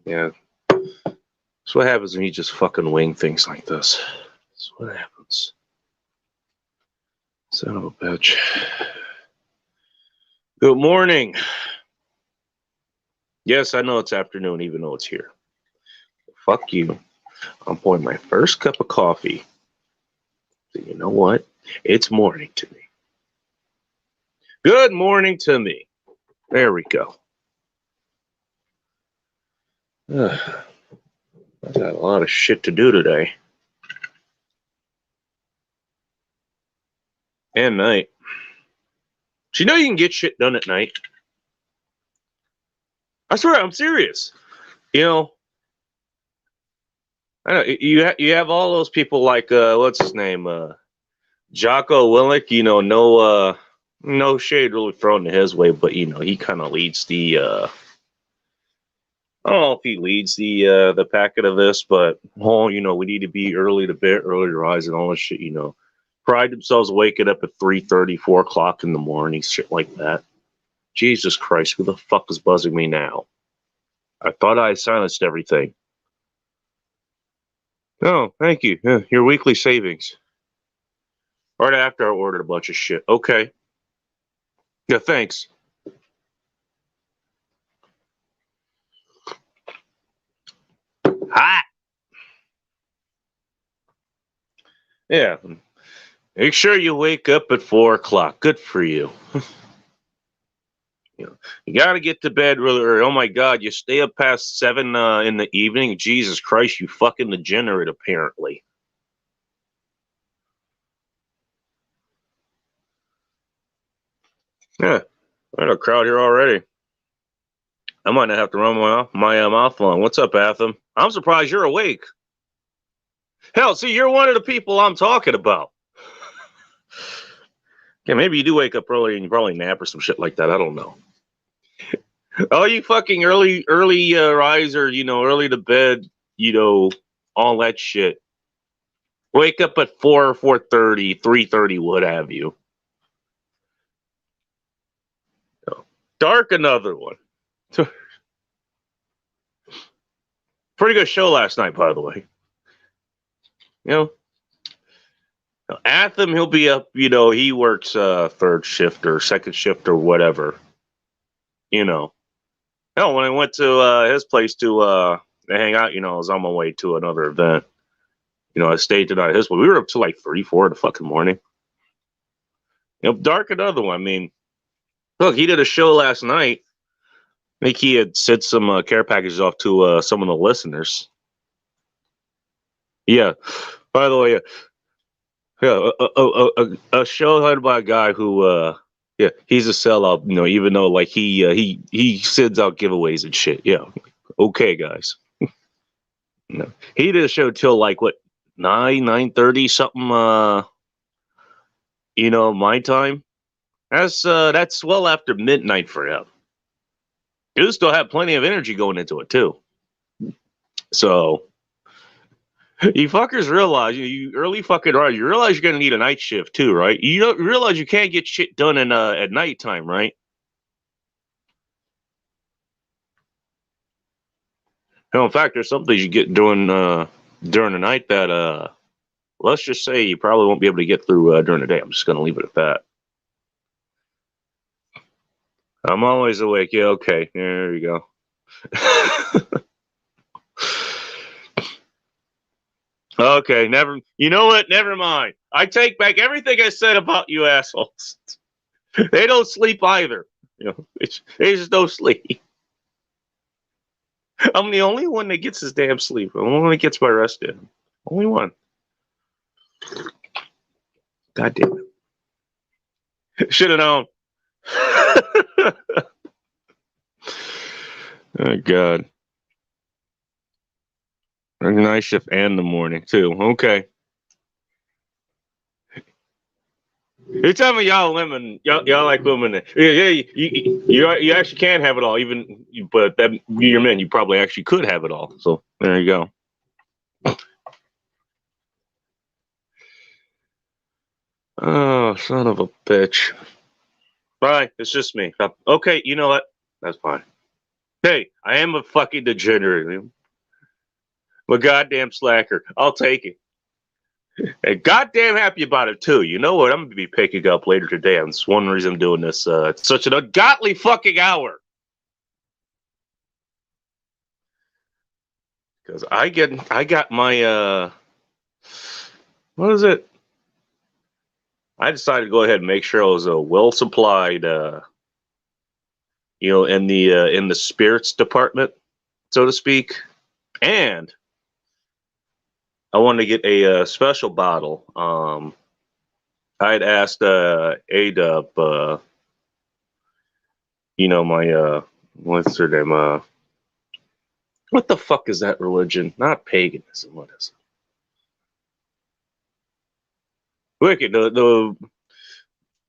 Yeah. That's what happens when you just fucking wing things like this. That's what happens. Son of a bitch. Good morning. Yes, I know it's afternoon, even though it's here. Fuck you. I'm pouring my first cup of coffee. So you know what? It's morning to me. Good morning to me. There we go. I got a lot of shit to do today. And night. Do you know you can get shit done at night? I swear, I'm serious. You know, I know you have all those people like what's his name, Jocko Willink. You know, no shade really thrown to his way, but you know he kind of leads the. I don't know if he leads the packet of this, but you know, we need to be early to bed, early to rise, and all this shit. You know, pride themselves waking up at 3:30, 4 o'clock in the morning, shit like that. Jesus Christ, who the fuck is buzzing me now? I thought I silenced everything. Oh, thank you. Yeah, your weekly savings. Right after I ordered a bunch of shit. Okay. Yeah, thanks. Hot. Yeah. Make sure you wake up at 4 o'clock. Good for you. You got to get to bed really early. Oh my God, you stay up past 7 in the evening. Jesus Christ, you fucking degenerate, apparently. Yeah, I got a crowd here already. I might not have to run my mouth long. What's up, Atham? I'm surprised you're awake. Hell, see, you're one of the people I'm talking about. Yeah, maybe you do wake up early and you probably nap or some shit like that. I don't know. Oh, you fucking early riser, you know, early to bed, you know, all that shit. Wake up at 4, 4:30, 3:30, what have you. Dark, another one. Pretty good show last night, by the way. You know, Atham, he'll be up, you know, he works third shift or second shift or whatever. You know. Hell, when I went to his place to hang out, you know, I was on my way to another event. You know, I stayed tonight at his place. We were up to like 3, 4 in the fucking morning. You know, Dark, another one. I mean, look, he did a show last night. I think he had sent some care packages off to some of the listeners. Yeah. By the way, yeah, a show hosted by a guy who, yeah, he's a sellout. You know, even though like he sends out giveaways and shit. Yeah. Okay, guys. No, he did a show till like what 9:30 something. You know, my time. That's well after midnight for him. You still have plenty of energy going into it too. So you fuckers realize you early fucking right. You realize you're gonna need a night shift too, right? You don't realize you can't get shit done in at nighttime, right? No, in fact, there's some things you get doing during the night that let's just say you probably won't be able to get through during the day. I'm just gonna leave it at that. I'm always awake. Yeah, okay. There you go. Okay, never. You know what? Never mind. I take back everything I said about you assholes. They don't sleep either. You know, they just don't sleep. I'm the only one that gets his damn sleep. I'm the only one that gets my rest in. Only one. God damn it. Should have known. Oh God. Night shift and the morning too. Okay. You tell me y'all women, y'all like women. Yeah, you actually can have it all. Even, but that you're men, you probably actually could have it all. So there you go. Oh, son of a bitch. Right, it's just me. Okay, you know what? That's fine. Hey, I am a fucking degenerate. I'm a goddamn slacker. I'll take it. And goddamn happy about it too. You know what? I'm gonna be picking up later today. That's one reason I'm doing this. It's such an ungodly fucking hour. Because I got my what is it? I decided to go ahead and make sure I was well supplied, in the spirits department, so to speak. And I wanted to get a special bottle. I'd asked Adub, my what's her name? What the fuck is that religion? Not paganism. What is it? Wicked.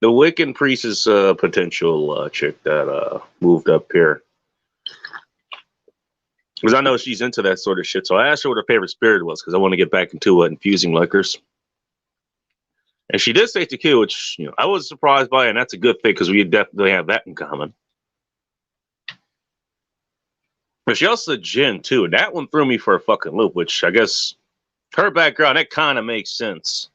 The Wiccan priestess potential chick that moved up here. Because I know she's into that sort of shit. So I asked her what her favorite spirit was because I want to get back into infusing liquors. And she did say tequila, which I was surprised by, and that's a good thing because we definitely have that in common. But she also said gin too, and that one threw me for a fucking loop. Which I guess her background, that kind of makes sense.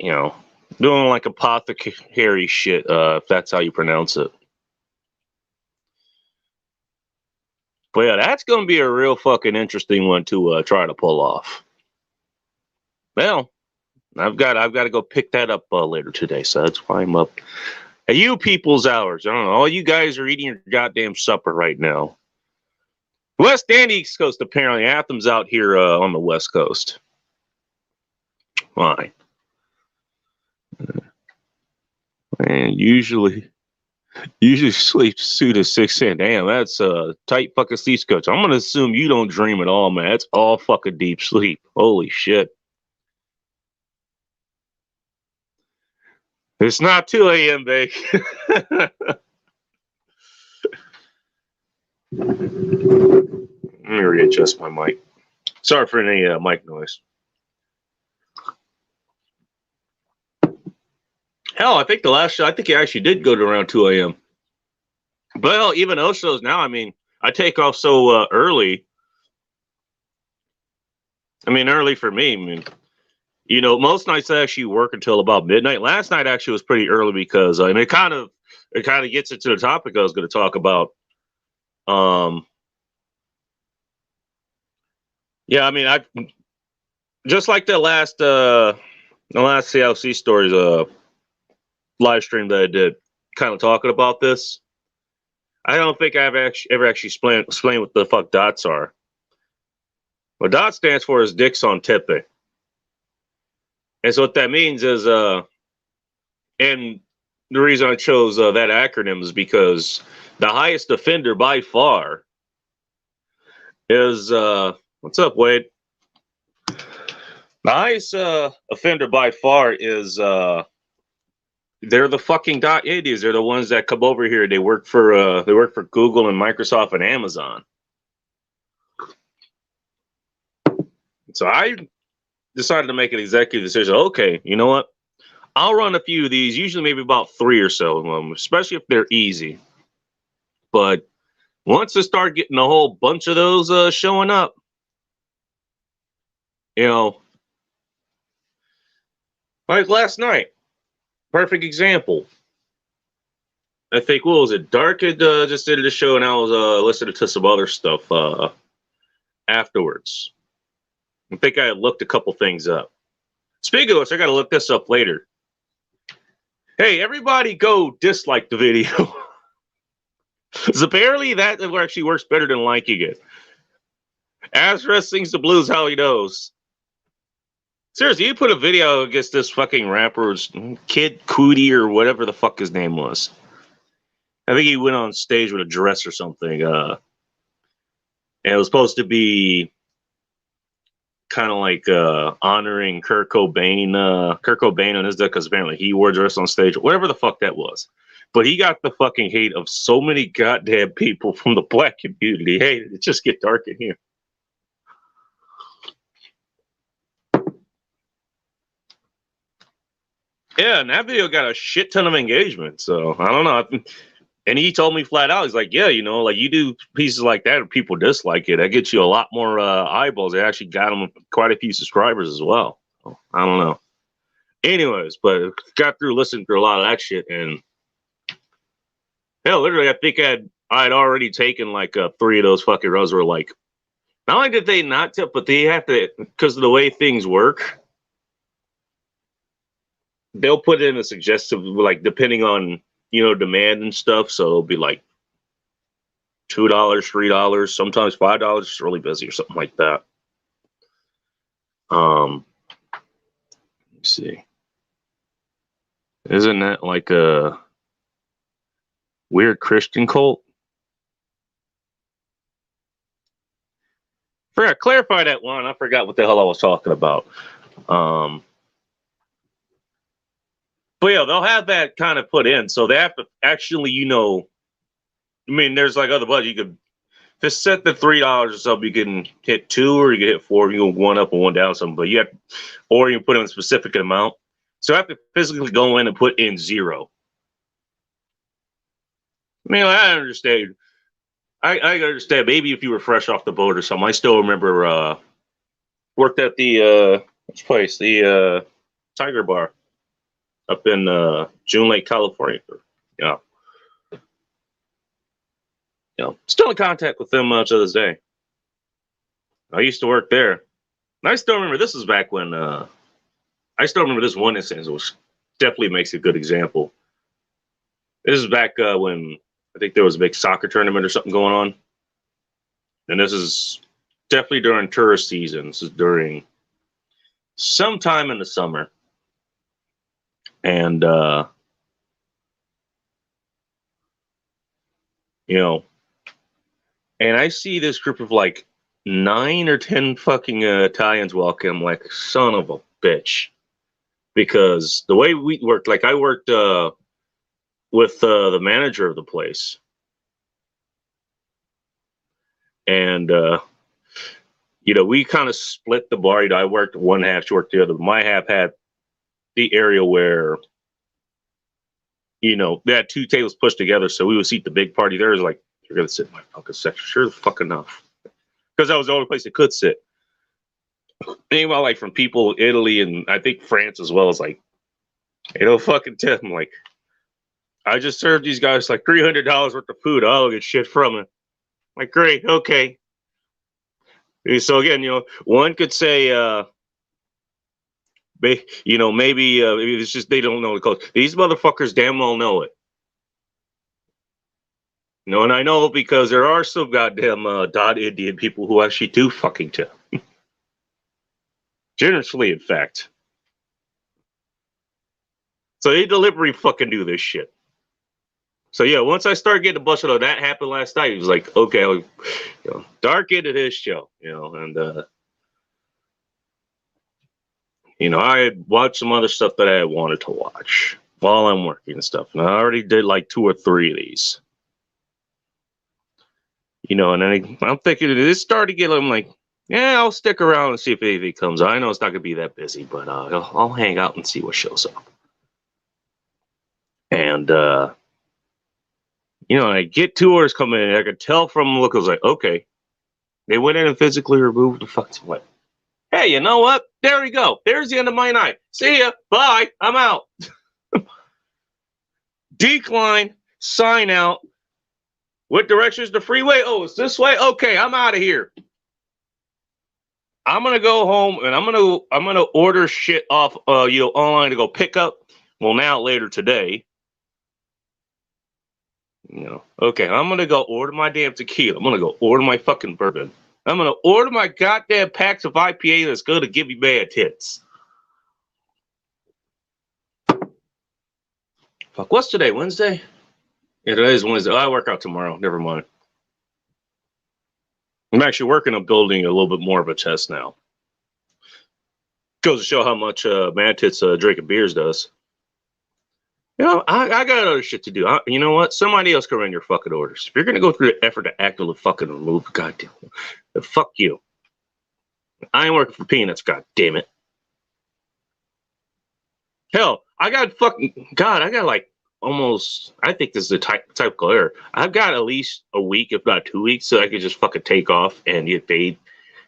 Doing like apothecary shit, if that's how you pronounce it. But yeah, that's going to be a real fucking interesting one to try to pull off. Well, I've got to go pick that up later today, so that's why I'm up at you people's hours. I don't know. All you guys are eating your goddamn supper right now. West and East Coast, apparently. Athens out here on the West Coast. Fine. And usually sleep 2 to 6 in. Damn, that's a tight fucking sleep schedule. I'm gonna assume you don't dream at all, man. It's all fucking deep sleep. Holy shit. It's not 2 a.m., babe. Let me readjust my mic. Sorry for any mic noise. Hell, I think the last show, I think it actually did go to around 2 a.m. But hell, even those shows now, I take off so early. Early for me. Most nights I actually work until about midnight. Last night actually was pretty early because it kind of gets into the topic I was going to talk about. Yeah, I just like the last CLC stories live stream that I did, kind of talking about this. I don't think I've ever actually explained what the fuck dots are. What DOT stands for is dicks on tipping. And so what that means is, and the reason I chose that acronym is because the highest offender by far is, what's up, Wade? The highest offender by far is, they're the fucking dot idiots. They're the ones that come over here. They work for Google and Microsoft and Amazon. So I decided to make an executive decision. Okay, you know what? I'll run a few of these, usually maybe about 3 or so of them, especially if they're easy. But once I start getting a whole bunch of those showing up, like last night, perfect example. I think, what was it? Dark had just did the show, and I was listening to some other stuff afterwards. I think I had looked a couple things up. Speaking of which, I got to look this up later. Hey, everybody go dislike the video. Because apparently that actually works better than liking it. Azra sings the blues how he knows. Seriously, you put a video against this fucking rapper's Kid Cudi or whatever the fuck his name was. I think he went on stage with a dress or something. And it was supposed to be kind of like honoring Kurt Cobain on his death because apparently he wore a dress on stage, whatever the fuck that was. But he got the fucking hate of so many goddamn people from the black community. Hey, it just get dark in here. Yeah, and that video got a shit ton of engagement. So I don't know. And he told me flat out, he's like, yeah, you know, like you do pieces like that and people dislike it. That gets you a lot more eyeballs. It actually got him quite a few subscribers as well. I don't know. Anyways, but got through listening to a lot of that shit. And hell, literally, I think I'd already taken like 3 of those fucking rows were like, not only did they not tip, but they have to, because of the way things work, they'll put in a suggestive, like depending on, you know, demand and stuff. So it'll be like $2, $3, sometimes $5. It's really busy or something like that. Let's see. Isn't that like a weird Christian cult? Forgot clarify that one. I forgot what the hell I was talking about. But yeah, they'll have that kind of put in, so they have to actually, you know, I mean, there's like other budgets. You could just set the $3 or something. You can hit 2, or you can hit 4. You can go 1 up or 1 down, something. But you have, or you can put in a specific amount. So I have to physically go in and put in 0. I mean, I understand. I understand. Maybe if you were fresh off the boat or something. I still remember worked at the which place, the Tiger Bar up in June Lake, California. Yeah. You know, still in contact with them to this day. I used to work there. And I still remember this was back when I still remember this one instance, which definitely makes a good example. This is back when I think there was a big soccer tournament or something going on. And this is definitely during tourist season. This is during sometime in the summer. And, you know, and I see this group of like 9 or 10 fucking Italians walk in. I'm like, son of a bitch. Because the way we worked, like I worked with the manager of the place. And, you know, we kind of split the bar. You know, I worked one half, she worked the other. My half had the area where, you know, they had 2 tables pushed together. So we would seat the big party there. It was like, you're going to sit in my fucking section. Sure the fuck enough. Because that was the only place it could sit. Meanwhile, like from people Italy and I think France as well, as like, you know, fucking tip. I'm like, I just served these guys like $300 worth of food. I'll get shit from it. I'm like, great, okay. So again, you know, one could say, you know, maybe it's just they don't know the culture. These motherfuckers damn well know it. You know, and I know because there are some goddamn dot Indian people who actually do fucking tip. Generously, in fact. So they deliberately fucking do this shit. So yeah, once I started getting a bunch of that happened last night, it was like, okay, you know, dark into this show, you know, and you know, I had watched some other stuff that I wanted to watch while I'm working and stuff. And I already did like 2 or 3 of these. You know, and then I'm thinking it started to get, I'm like, yeah, I'll stick around and see if anything comes out. I know it's not going to be that busy, but I'll hang out and see what shows up. And, you know, I get 2 orders coming in. I could tell from the look, I was like, okay. They went in and physically removed the fucking what? Hey, you know what? There we go. There's the end of my night. See ya. Bye. I'm out. Decline. Sign out. What direction is the freeway? Oh, it's this way. Okay, I'm out of here. I'm gonna go home and I'm gonna order shit off you know, online to go pick up. Well, now later today. You know, okay, I'm gonna go order my damn tequila. I'm gonna go order my fucking bourbon. I'm gonna order my goddamn packs of IPA that's gonna give me bad tits. Fuck, what's today? Wednesday? Yeah, today is Wednesday. Oh, I work out tomorrow. Never mind. I'm actually working on building a little bit more of a chest now. Goes to show how much Mad Tits drinking beers does. You know, I got other shit to do. You know what? Somebody else can run your fucking orders. If you're gonna go through the effort to actively fucking remove, goddamn, fuck you. I ain't working for peanuts, god damn it. Hell, I got fucking God. I got like almost, I think this is the typical error. I've got at least a week, if not 2 weeks, so I could just fucking take off and get paid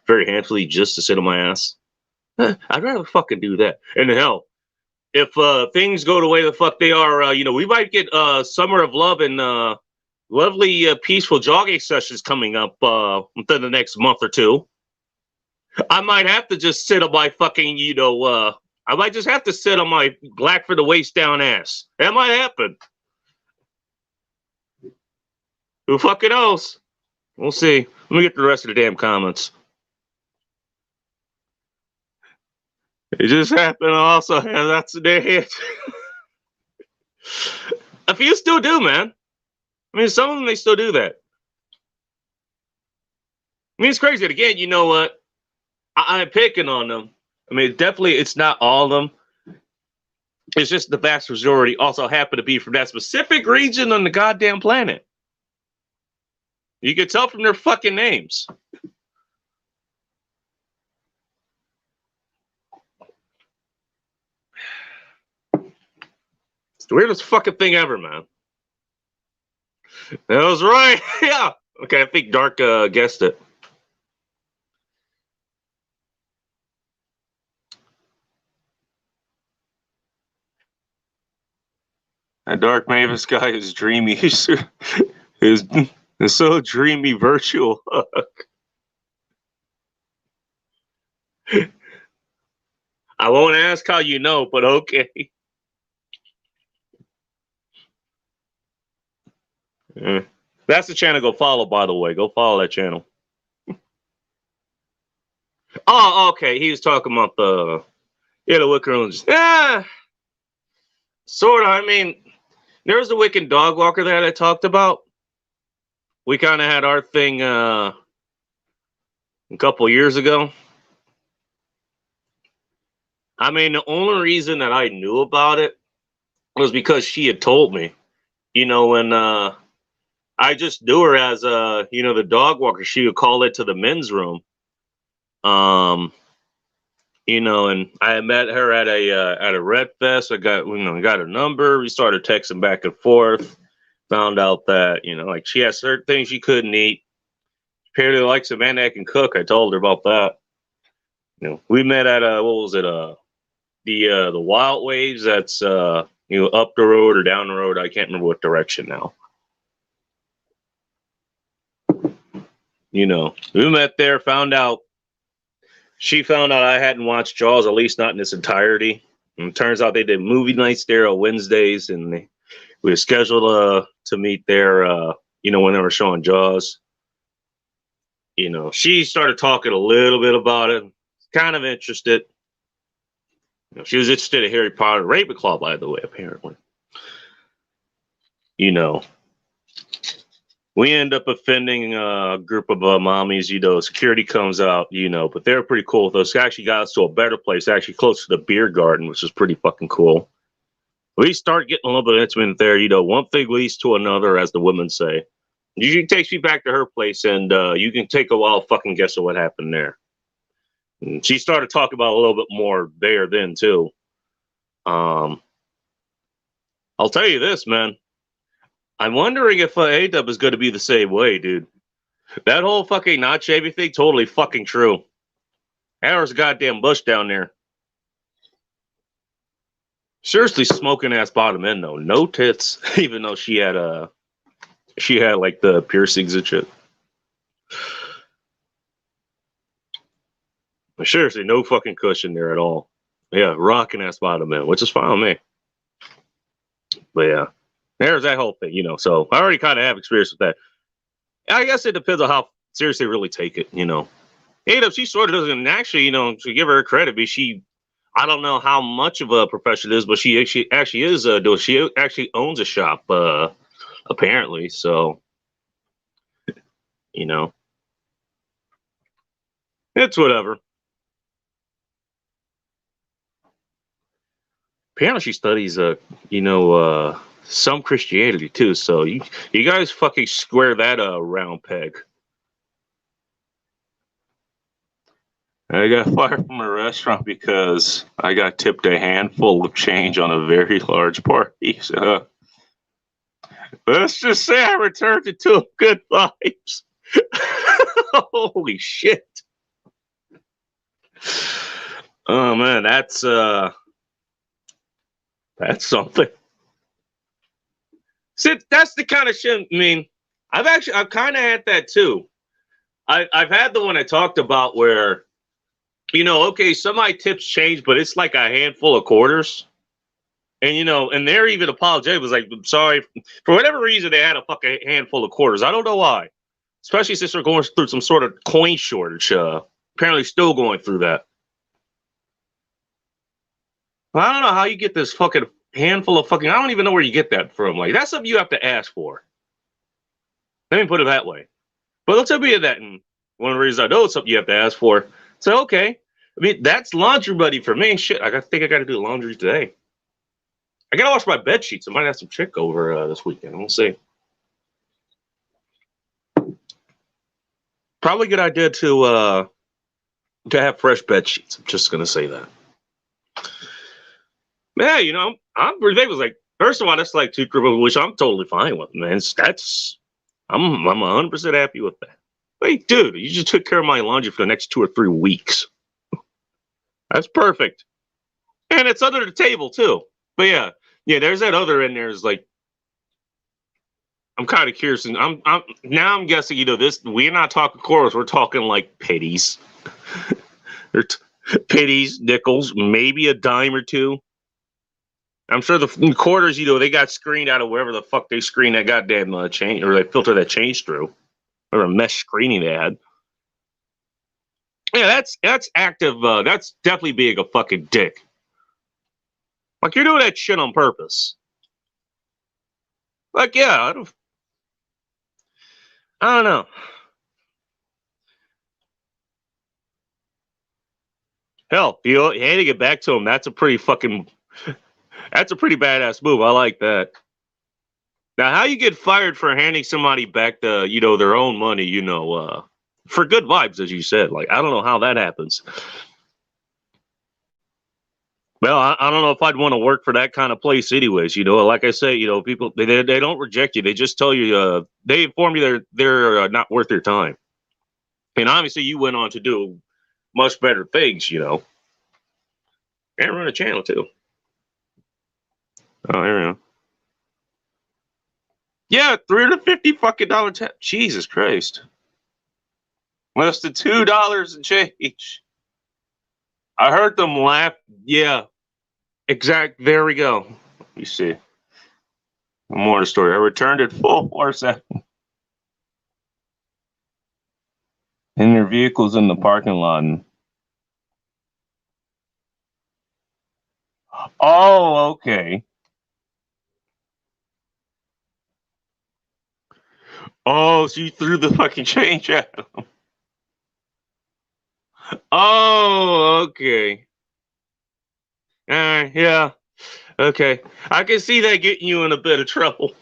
very handsomely just to sit on my ass. I'd rather fucking do that. And hell, if things go the way the fuck they are, we might get Summer of Love and lovely, peaceful jogging sessions coming up within the next month or two. I might have to just sit on my fucking, I might just have to sit on my black for the waist down ass. That might happen. Who fucking knows? We'll see. Let me get the rest of the damn comments. It just happened. Also, that's the day. A few still do, man. I mean, some of them, they still do that. I mean, it's crazy. Again, you know what? I'm picking on them. I mean, definitely, it's not all of them. It's just the vast majority also happen to be from that specific region on the goddamn planet. You can tell from their fucking names. It's the weirdest fucking thing ever, man. That was right. Yeah. Okay, I think Dark guessed it. That Dark Mavis guy is dreamy. Is so dreamy virtual. I won't ask how you know, but okay. That's the channel go follow, by the way. Go follow that channel. Oh, okay. He was talking about the Wiccan. Yeah, sort of. I mean, there's the Wiccan dog walker that I talked about. We kind of had our thing a couple years ago. I mean, the only reason that I knew about it was because she had told me. When I just knew her as the dog walker. She would call it to the men's room. And I met her at a Red Fest. I got her number. We started texting back and forth. Found out that like she has certain things she couldn't eat. Apparently likes a man that can cook. I told her about that. We met at what was it? The Wild Waves. That's up the road or down the road. I can't remember what direction now. We met there. She found out I hadn't watched Jaws, at least not in its entirety. And it turns out they did movie nights there on Wednesdays, and we were scheduled to meet there, when they were showing Jaws. She started talking a little bit about it, kind of interested. She was interested in Harry Potter Ravenclaw, by the way, apparently. We end up offending a group of mommies. Security comes out, but they're pretty cool with us. They actually got us to a better place, actually close to the beer garden, which is pretty fucking cool. We start getting a little bit intimate there. One thing leads to another, as the women say. Usually takes me back to her place, and you can take a wild fucking guess of what happened there. And she started talking about a little bit more there then, too. I'll tell you this, man. I'm wondering if A-Dub is going to be the same way, dude. That whole fucking not shaving thing, totally fucking true. There's a goddamn bush down there. Seriously, smoking ass bottom end though, no tits. Even though she had like the piercings and shit. But seriously, no fucking cushion there at all. Yeah, rocking ass bottom end, which is fine with me. But yeah. There's that whole thing, So I already kind of have experience with that. I guess it depends on how seriously they really take it, A-Dub, she sort of doesn't actually, to give her credit, but I don't know how much of a professional it is, but she actually is she actually owns a shop, apparently. So, it's whatever. Apparently, she studies, some Christianity too, so you guys fucking square that round peg. I got fired from a restaurant because I got tipped a handful of change on a very large party. So Let's just say I returned to two good vibes. Holy shit. Oh man, that's something. See, that's the kind of shit. I mean, I've kind of had that too. I've had the one I talked about where, okay, some of my tips change, but it's like a handful of quarters. And, and they're even apologetic. It was like, I'm sorry. For whatever reason, they had a fucking handful of quarters. I don't know why. Especially since they're going through some sort of coin shortage. Apparently still going through that. I don't know how you get this fucking handful of fucking, I don't even know where you get that from. Like, that's something you have to ask for. Let me put it that way. But let's tell you that. And one of the reasons I know it's something you have to ask for. So, okay. I mean, that's laundry buddy for me. Shit, I think I got to do laundry today. I got to wash my bed sheets. I might have some chick over this weekend. We'll see. Probably a good idea to have fresh bed sheets. I'm just going to say that. Yeah, I'm they was like, first of all, that's like two group, which I'm totally fine with, man. I'm 100% happy with that. Like, dude, you just took care of my laundry for the next 2 or 3 weeks. That's perfect. And it's under the table too. But yeah, there's that other in there is like, I'm kind of curious, and I'm guessing, this, we're not talking quarters, we're talking like pennies. Pennies, nickels, maybe a dime or two. I'm sure the quarters, they got screened out of wherever the fuck they screen that goddamn change, or they filter that change through, or a mesh screening they had. Yeah, that's active. That's definitely being a fucking dick. Like, you're doing that shit on purpose. Like, yeah, I don't know. Hell, you had to get back to him. That's a pretty badass move. I like that. Now, how you get fired for handing somebody back the, their own money, for good vibes, as you said. Like, I don't know how that happens. Well, I don't know if I'd want to work for that kind of place anyways. Like I say, people, they don't reject you. They just tell you, they inform you they're not worth their time. And obviously you went on to do much better things, and run a channel too. Oh, there we go. Yeah, $350 fucking tip. Jesus Christ. Less than $2 and change. I heard them laugh. Yeah. Exact. There we go. You see. More of the story. I returned at full force in their vehicles in the parking lot. Oh, okay. Oh, so you threw the fucking change at them. Oh, okay. Yeah. Okay. I can see that getting you in a bit of trouble.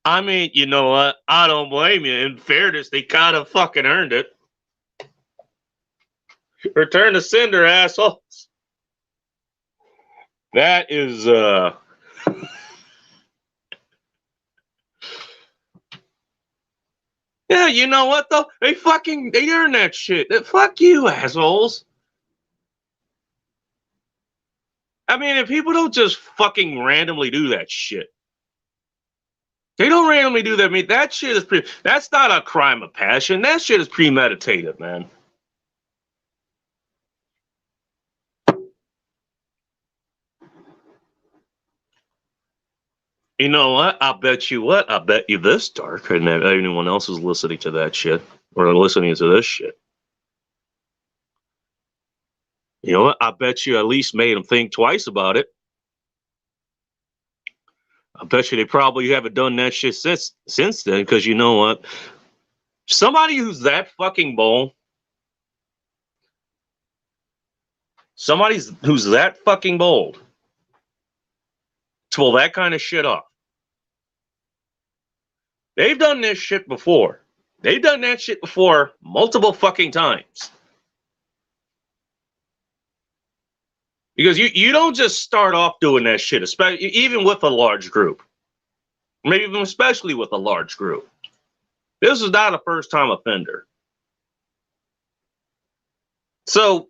I mean, you know what? I don't blame you. In fairness, they kind of fucking earned it. Return to sender, assholes. That is, yeah, you know what, though? They earn that shit. Fuck you, assholes. I mean, if people don't just fucking randomly do that shit. They don't randomly do that. I mean, that shit is that's not a crime of passion. That shit is premeditated, man. You know what? I bet you this, Dark, and that anyone else is listening to that shit or listening to this shit. You know what? I bet you at least made them think twice about it. I bet you they probably haven't done that shit since then, because you know what? Somebody who's that fucking bold, who's that fucking bold to pull that kind of shit off. They've done this shit before. They've done that shit before multiple fucking times. Because you don't just start off doing that shit, especially even with a large group. Maybe even especially with a large group. This is not a first-time offender. So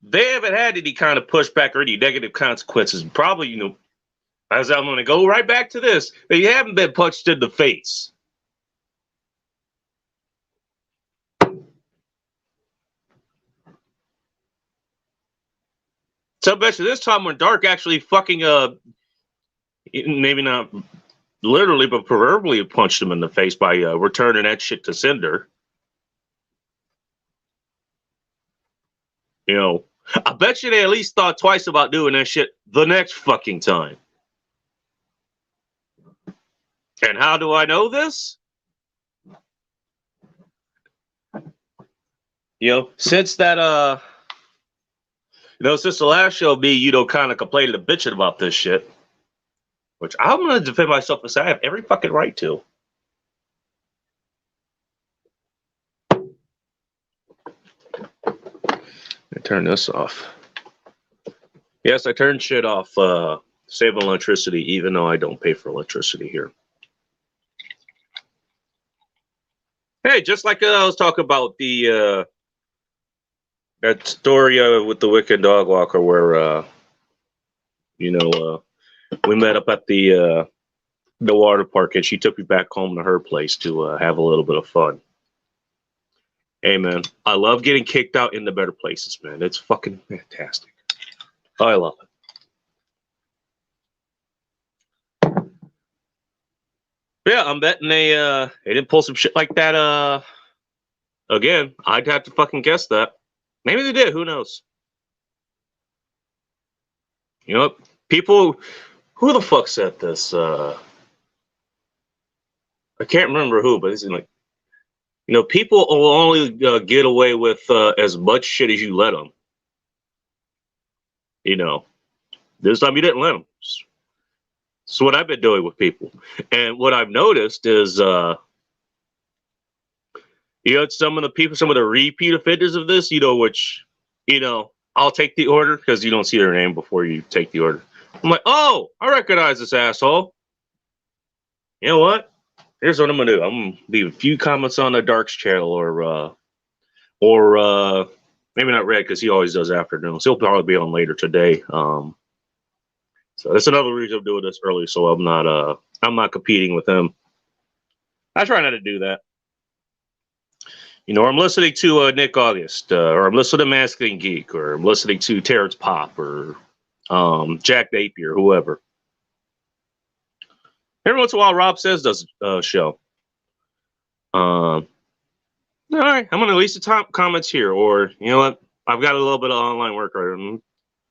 they haven't had any kind of pushback or any negative consequences. Probably, you know, as I'm going to go right back to this, they haven't been punched in the face. So I bet you this time when Dark actually fucking, maybe not literally, but proverbially punched him in the face by returning that shit to Cinder. You know, I bet you they at least thought twice about doing that shit the next fucking time. And how do I know this? You know, since that, since the last show, me, you know, kind of complaining and bitching about this shit, which I'm going to defend myself and say I have every fucking right to. I turn this off. Yes, I turned shit off, saving electricity, even though I don't pay for electricity here. Hey, just like I was talking about the that story with the Wicked Dog Walker, where we met up at the water park, and she took me back home to her place to have a little bit of fun. Hey, man, I love getting kicked out into better places, man. It's fucking fantastic. I love it. Yeah, I'm betting they didn't pull some shit like that again. I'd have to fucking guess that. Maybe they did. Who knows? You know, people. Who the fuck said this? I can't remember who, but it's like, you know, people will only get away with as much shit as you let them. You know, this time you didn't let them. It's what I've been doing with people, and what I've noticed is, you know, some of the repeat offenders of this, you know, which, you know, I'll take the order because you don't see their name before you take the order. I'm like, oh, I recognize this asshole. You know what? Here's what I'm gonna do. I'm gonna leave a few comments on the Dark's channel, or maybe not Red, because he always does afternoons. He'll probably be on later today. So that's another reason I'm doing this early, so I'm not competing with him. I try not to do that. You know, I'm listening to Nick August, or I'm listening to Masculine Geek, or I'm listening to Terrence Pop, or Jack Napier, whoever. Every once in a while, Rob Says does a show. All right, I'm going to release the top comments here, or, you know what, I've got a little bit of online work right. I'm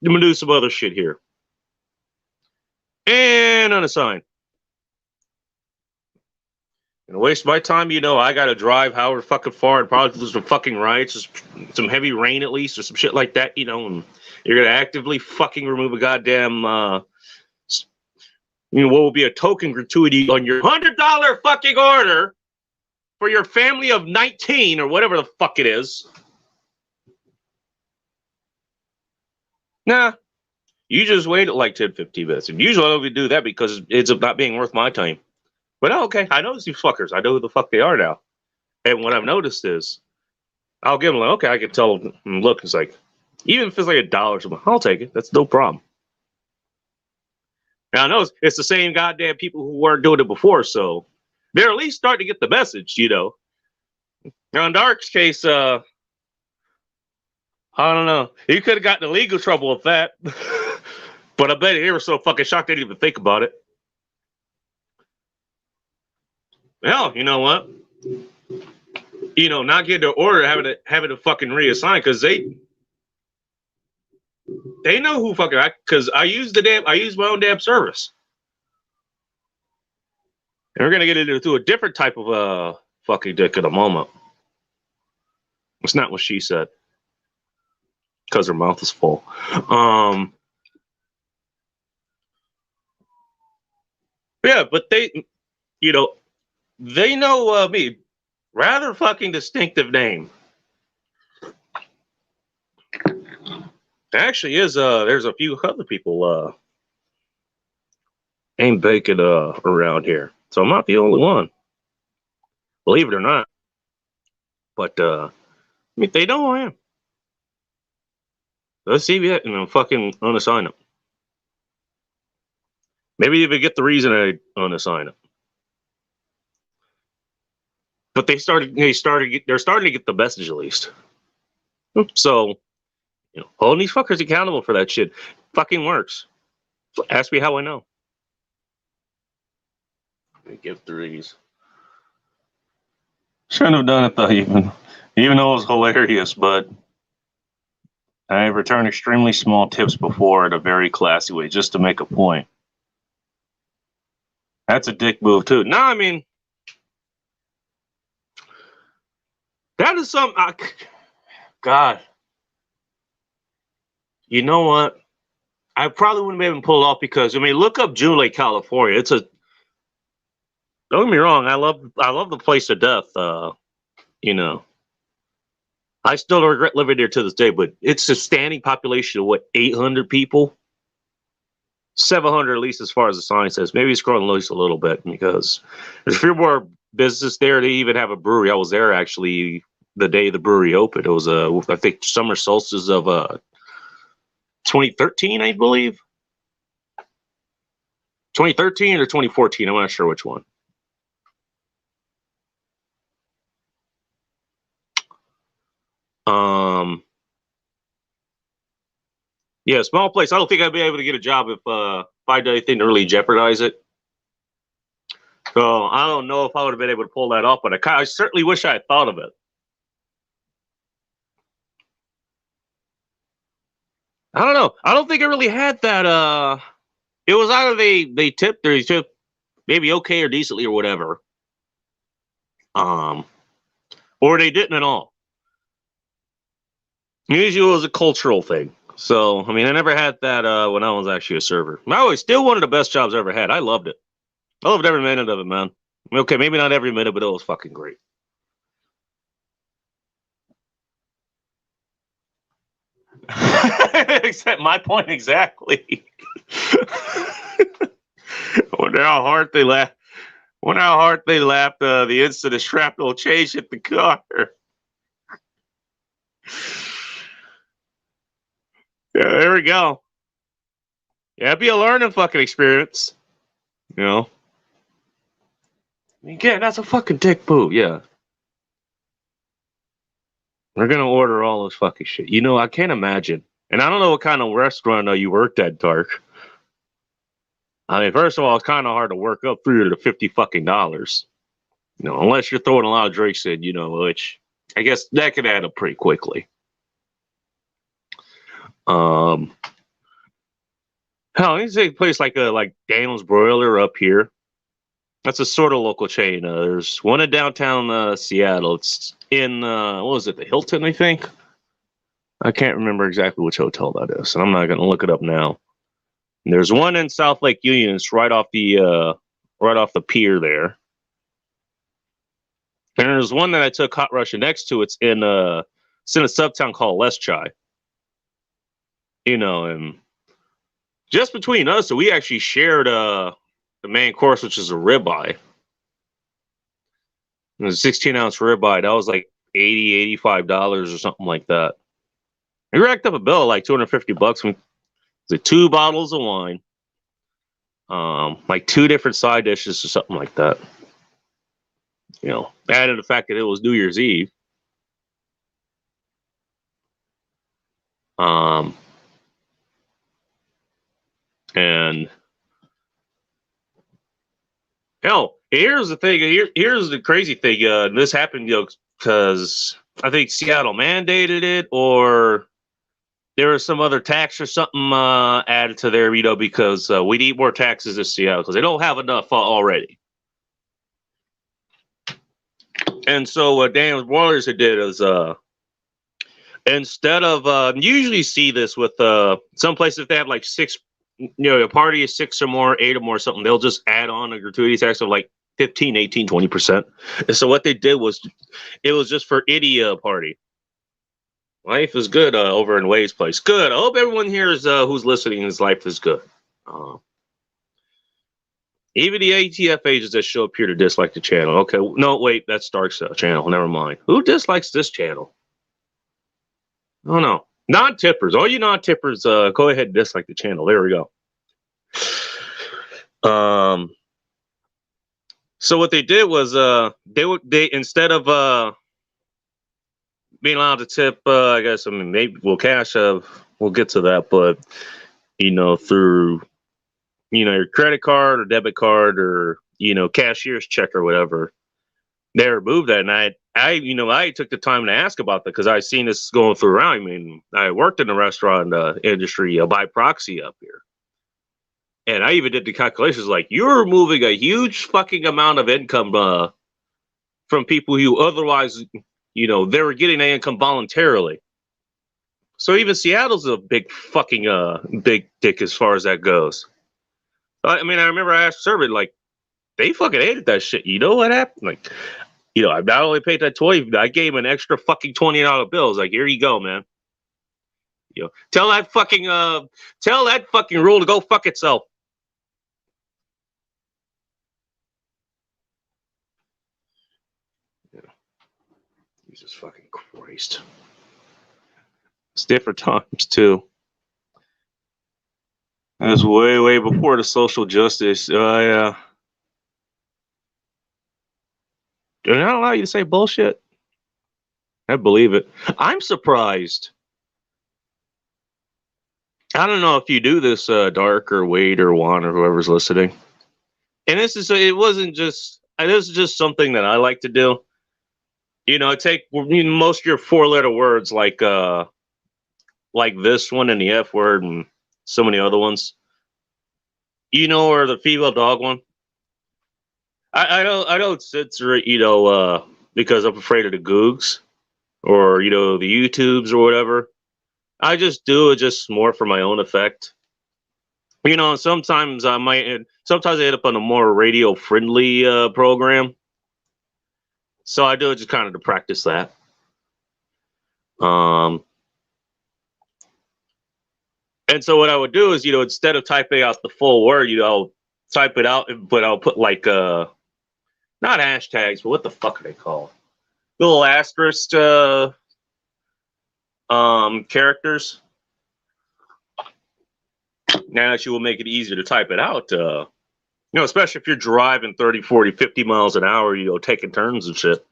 going to do some other shit here. And unassigned. And waste my time, you know, I got to drive however fucking far and probably lose some fucking riots, some heavy rain at least, or some shit like that, you know, and you're going to actively fucking remove a goddamn, you know, what will be a token gratuity on your $100 fucking order for your family of 19 or whatever the fuck it is. Nah, you just wait like 10, 15 minutes. And usually I don't do that because it's not being worth my time. But okay, I know these fuckers. I know who the fuck they are now. And what I've noticed is, I'll give them like, okay, I can tell them, look, it's like, even if it's like $1 or something, I'll take it. That's no problem. Now I know it's the same goddamn people who weren't doing it before, so they're at least starting to get the message, you know. Now in Dark's case, I don't know. He could have gotten in legal trouble with that. But I bet they were so fucking shocked they didn't even think about it. Hell, you know what? You know, not getting the order, having to fucking reassign, because they know who fucking, because I use my own damn service. And we're gonna get into a different type of fucking dick in a moment. It's not what she said, because her mouth is full. Yeah, but they, you know, they know me. Rather fucking distinctive name. Actually, is there's a few other people ain't bacon around here, so I'm not the only one. Believe it or not. But I mean, they know who I am. Let's see it and I'm fucking unassign them. Maybe even get the reason I unassign them. But they're starting to get the message at least. So, holding these fuckers accountable for that shit fucking works. Ask me how I know. Let me give threes. Shouldn't have done it though, even though it was hilarious, but I've returned extremely small tips before in a very classy way, just to make a point. That's a dick move too. No, I mean, that is something. God, you know what? I probably wouldn't be able to pull it off because I mean, look up June Lake, California. It's a. Don't get me wrong. I love the place to death. I still regret living there to this day, but it's a standing population of what 800 people, 700 at least as far as the sign says. Maybe it's growing loose a little bit because there's a few more business there. They even have a brewery. I was there actually the day the brewery opened. It was I think summer solstice of 2013, I believe. 2013 or 2014. I'm not sure which one. Yeah, small place. I don't think I'd be able to get a job if I did anything to really jeopardize it. So I don't know if I would have been able to pull that off, but I certainly wish I had thought of it. I don't know. I don't think I really had that. It was either they tipped or they tipped maybe okay or decently or whatever. Or they didn't at all. Usually it was a cultural thing. So, I mean, I never had that when I was actually a server. I always still one of the best jobs I ever had. I loved it. I loved every minute of it, man. Okay, maybe not every minute, but it was fucking great. Except my point exactly. Wonder how hard they laughed. Wonder how hard they laughed the instant the shrapnel change hit the car. Yeah, there we go. Yeah, it'd be a learning fucking experience. Again, that's a fucking dick move, yeah. We're gonna order all this fucking shit. I can't imagine. And I don't know what kind of restaurant you worked at, Dark. I mean, first of all, it's kind of hard to work up through to $50 fucking dollars. Unless you're throwing a lot of drinks in, which I guess that could add up pretty quickly. Hell, you take a place like Daniel's Broiler up here. That's a sort of local chain. There's one in downtown Seattle. It's in what was it, the Hilton, I think. I can't remember exactly which hotel that is, and I'm not gonna look it up now. And there's one in South Lake Union. It's right off the pier there. And there's one that I took Hot Russia next to. It's in a subtown called Leschai. And just between us, so we actually shared the main course, which is a ribeye. It was a 16-ounce ribeye. That was like $80, $85 or something like that. We racked up a bill of like $250. It's like 2 bottles of wine, like 2 different side dishes or something like that. Added the fact that it was New Year's Eve. And hell, here's the thing. Here's the crazy thing. This happened, because I think Seattle mandated it, or there was some other tax or something added to there, because we need more taxes in Seattle because they don't have enough already. And so what Daniel's Broilers had did is instead of usually see this with some places, they have like 6, a party is 6 or more, 8 or more, something, they'll just add on a gratuity tax of like 15, 18, 20%. And so what they did was, it was just for any party. Life is good over in Wade's place. Good. I hope everyone here is who's listening, his life is good. Even the ATF agents that show up here to dislike the channel. Okay, no, wait, that's Stark's channel. Never mind. Who dislikes this channel? Oh no, non-tippers. All you non-tippers, go ahead and dislike the channel. There we go. So what they did was they instead of being allowed to tip, I guess, I mean, maybe we'll cash we'll get to that, but through your credit card or debit card or cashier's check or whatever, they removed that. And I took the time to ask about that because I seen this going through around. I mean, I worked in the restaurant industry by proxy up here. And I even did the calculations like you're removing a huge fucking amount of income from people who otherwise, they were getting that income voluntarily. So even Seattle's a big fucking big dick as far as that goes. I mean, I remember I asked Servant, like, they fucking hated that shit. You know what happened? Like, I not only paid that 20, I gave him an extra fucking $20 bills. Like, here you go, man. Tell that fucking rule to go fuck itself. Jesus fucking Christ. It's different times too. That was way, way before the social justice. Yeah. Do they not allow you to say bullshit? I believe it. I'm surprised. I don't know if you do this, Dark or Wade or Juan or whoever's listening. And this is just something that I like to do. I take most of your 4-letter words like this one and the F word and so many other ones. Or the female dog one. I don't censor it, because I'm afraid of the Googs or the YouTubes or whatever. I just do it just more for my own effect. Sometimes I end up on a more radio friendly program. So I do it just kind of to practice that. And so what I would do is, instead of typing out the full word, I'll type it out, but I'll put like not hashtags, but what the fuck are they called? Little asterisk characters. Now that you will make it easier to type it out, especially if you're driving 30, 40, 50 miles an hour, taking turns and shit.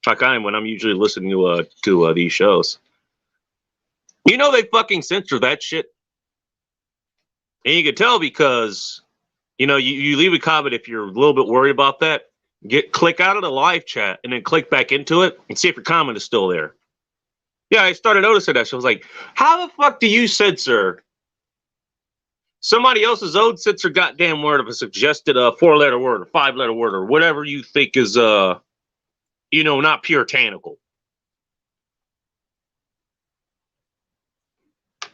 Like I am when I'm usually listening to these shows. They fucking censor that shit. And you can tell because, you leave a comment if you're a little bit worried about that. Click out of the live chat and then click back into it and see if your comment is still there. Yeah, I started noticing that. So I was like, how the fuck do you censor somebody else's own censor goddamn word of a suggested 4-letter word or 5-letter word or whatever you think is not puritanical?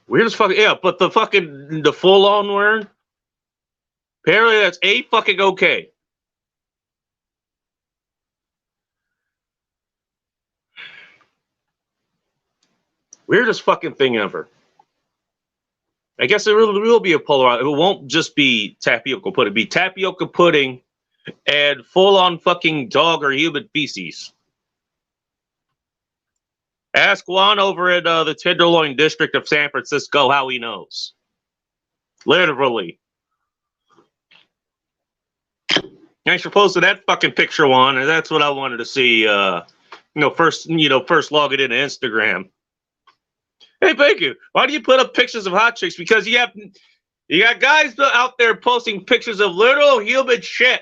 Weird as fucking but the full on word, apparently that's fucking okay. Weirdest fucking thing ever. I guess it really will be a polarized. It won't just be tapioca pudding. It'll be tapioca pudding and full on fucking dog or human feces. Ask Juan over at the Tenderloin District of San Francisco how he knows. Literally. Thanks for posting that fucking picture, Juan, and that's what I wanted to see. First log it into Instagram. Hey, thank you. Why do you put up pictures of hot chicks? Because you got guys out there posting pictures of little human shit.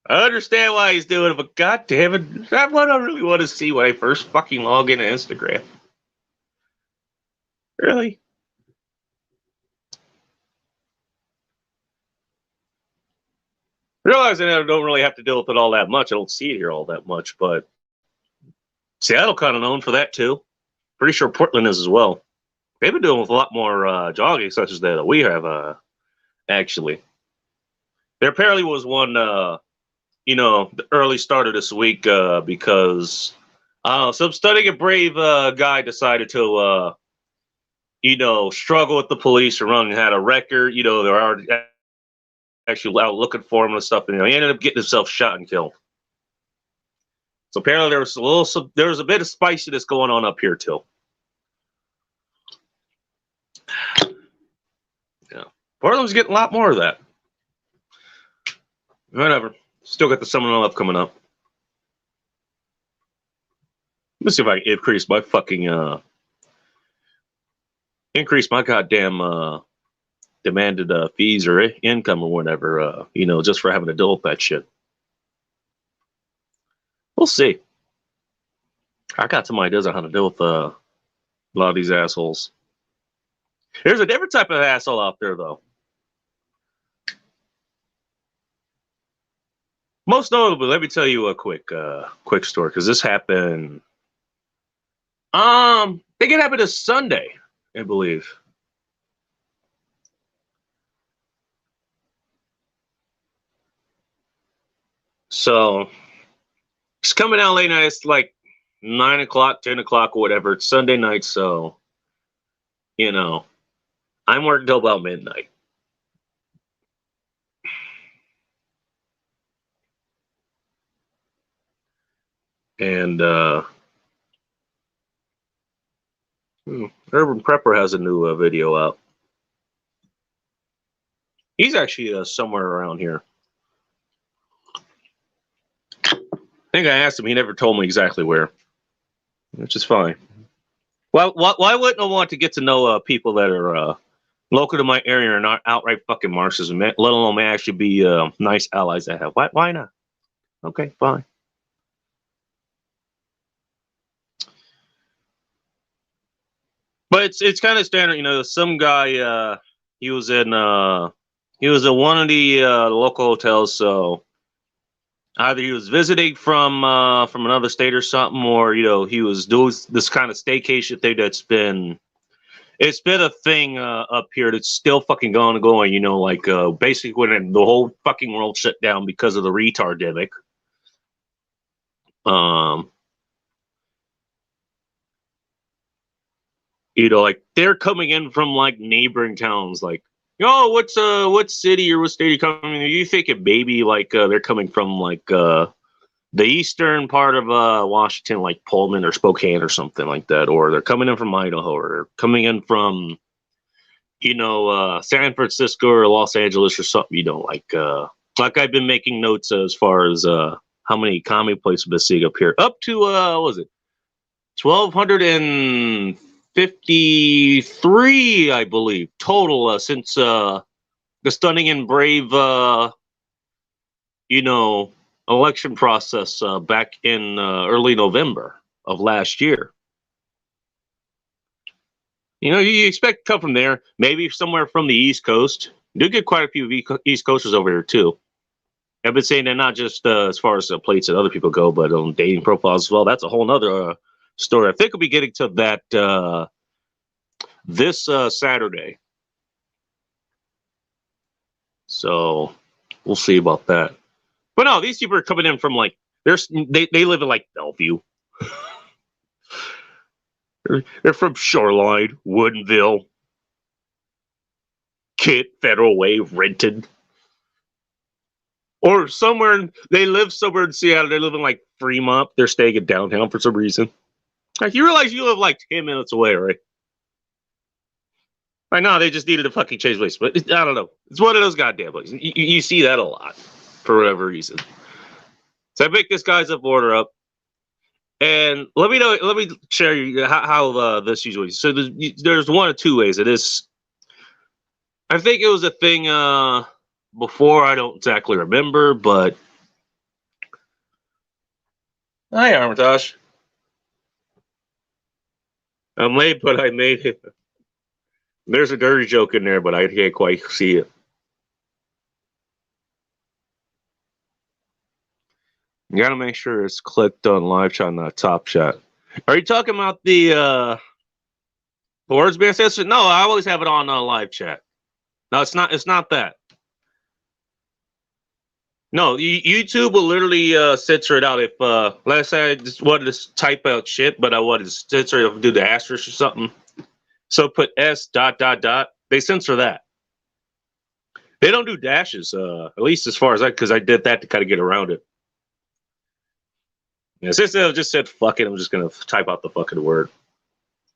I understand why he's doing it, but god damn it, that's what I really want to see when I first fucking log into Instagram. Really? Realizing I don't really have to deal with it all that much. I don't see it here all that much, but Seattle kind of known for that too. Pretty sure Portland is as well. They've been doing with a lot more jogging sessions there that we have, actually. There apparently was one, the early start of this week because Some stunning and brave guy decided to, struggle with the police and run and had a record. They're already actually out looking for him and stuff, and he ended up getting himself shot and killed. So apparently there was a bit of spiciness going on up here too. Yeah, Portland's getting a lot more of that. Whatever. Still got the Seminole up coming up. Let's see if I can increase my goddamn demanded fees or income or whatever, just for having to deal with that shit. We'll see. I got some ideas on how to deal with a lot of these assholes. There's a different type of asshole out there, though. Most notably, let me tell you a quick story, because this happened. I think it happened this Sunday, I believe. So it's coming out late night. It's like 9 o'clock, 10 o'clock, or whatever. It's Sunday night, so I'm working till about midnight. And Urban Prepper has a new video out. He's actually somewhere around here. I think I asked him. He never told me exactly where, which is fine. Well, why wouldn't I want to get to know people that are local to my area and not outright fucking Marxists, let alone may actually be nice allies I have? Why not? Okay, fine. But it's kind of standard, some guy he was in one of the local hotels, so either he was visiting from another state or something, or he was doing this kind of staycation thing it's been a thing up here that's still fucking going, basically when the whole fucking world shut down because of the retardemic. They're coming in from like neighboring towns, like, what city or what state are you coming? Are you thinking maybe they're coming from the eastern part of Washington, like Pullman or Spokane or something like that, or they're coming in from Idaho, or coming in from San Francisco or Los Angeles or something. Like I've been making notes as far as how many comedy places been seeing up here, up to what was it, 1,253, I believe, total since the stunning and brave election process back in early November of last year. You expect to come from there, maybe somewhere from the East Coast. You do get quite a few East Coasters over here too. I've been saying that not just as far as the plates that other people go, but on dating profiles as well. That's a whole nother story. I think we'll be getting to that this Saturday. So we'll see about that. But no, these people are coming in from they live in Bellevue. They're from Shoreline, Woodinville, Kit, Federal Way, Renton. Or they live somewhere in Seattle. They live in Fremont. They're staying in downtown for some reason. You realize you live 10 minutes away, right? Right now, they just needed to fucking change place. But I don't know. It's one of those goddamn places. You see that a lot for whatever reason. So I picked this guy's up order up. And let me share you how this usually is. So there's one of two ways. It is, I think it was a thing before. I don't exactly remember, but hi, Armitage. I'm late, but I made it. There's a dirty joke in there, but I can't quite see it. You gotta make sure it's clicked on live chat, not top chat. Are you talking about the words being said? No, I always have it on live chat. No, it's not. It's not that. No, YouTube will literally censor it out if, let's say I just wanted to type out shit, but I wanted to censor it, do the asterisk or something. So put S dot dot dot. They censor that. They don't do dashes, at least as far as because I did that to kind of get around it. Yeah, since I just said fuck it, I'm just gonna type out the fucking word.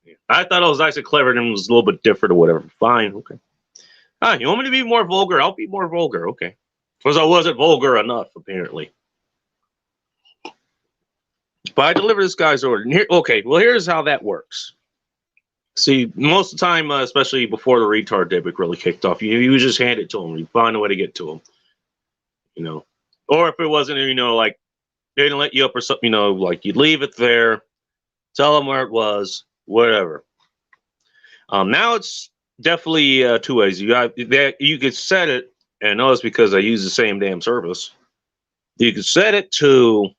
Yeah. I thought it was nice and clever and it was a little bit different or whatever. Fine, okay. Ah, you want me to be more vulgar? I'll be more vulgar, okay. Because I wasn't vulgar enough, apparently. But I deliver this guy's order. And here, okay, well, here's how that works. See, most of the time, especially before the retard debit really kicked off, you just hand it to him. You find a way to get to him. You know. Or if it wasn't, like, they didn't let you up or something, like you'd leave it there, tell them where it was, whatever. Now it's definitely two ways. You could set it, and notice because I use the same damn service, you could set it to,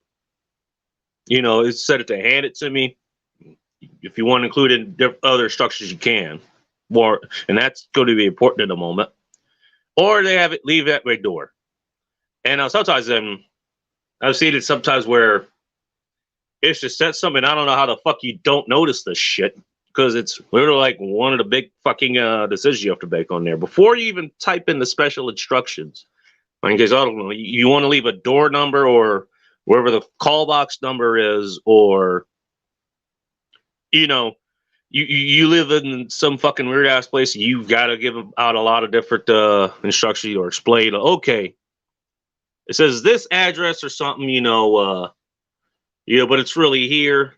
set it to hand it to me. If you want to include in other structures, you can. And that's going to be important in a moment. Or they have it leave at my door. And sometimes I've seen it sometimes where it's just set something. I don't know how the fuck you don't notice this shit. Because it's literally like one of the big fucking decisions you have to make on there. Before you even type in the special instructions. In case, I don't know, you want to leave a door number or wherever the call box number is, or, you live in some fucking weird ass place. You've got to give out a lot of different instructions or explain. Okay, it says this address or something, but it's really here.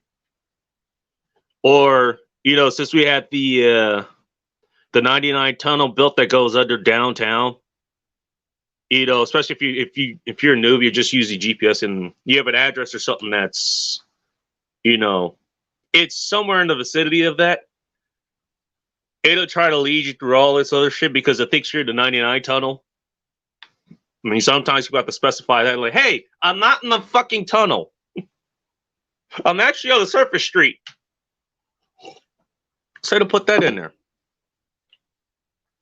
Or, since we had the 99 tunnel built that goes under downtown, especially if you're a noob, you just use the GPS and you have an address or something that's, it's somewhere in the vicinity of that. It'll try to lead you through all this other shit because it thinks you're in the 99 tunnel. I mean, sometimes you have to specify that, like, hey, I'm not in the fucking tunnel. I'm actually on the surface street. So to put that in there.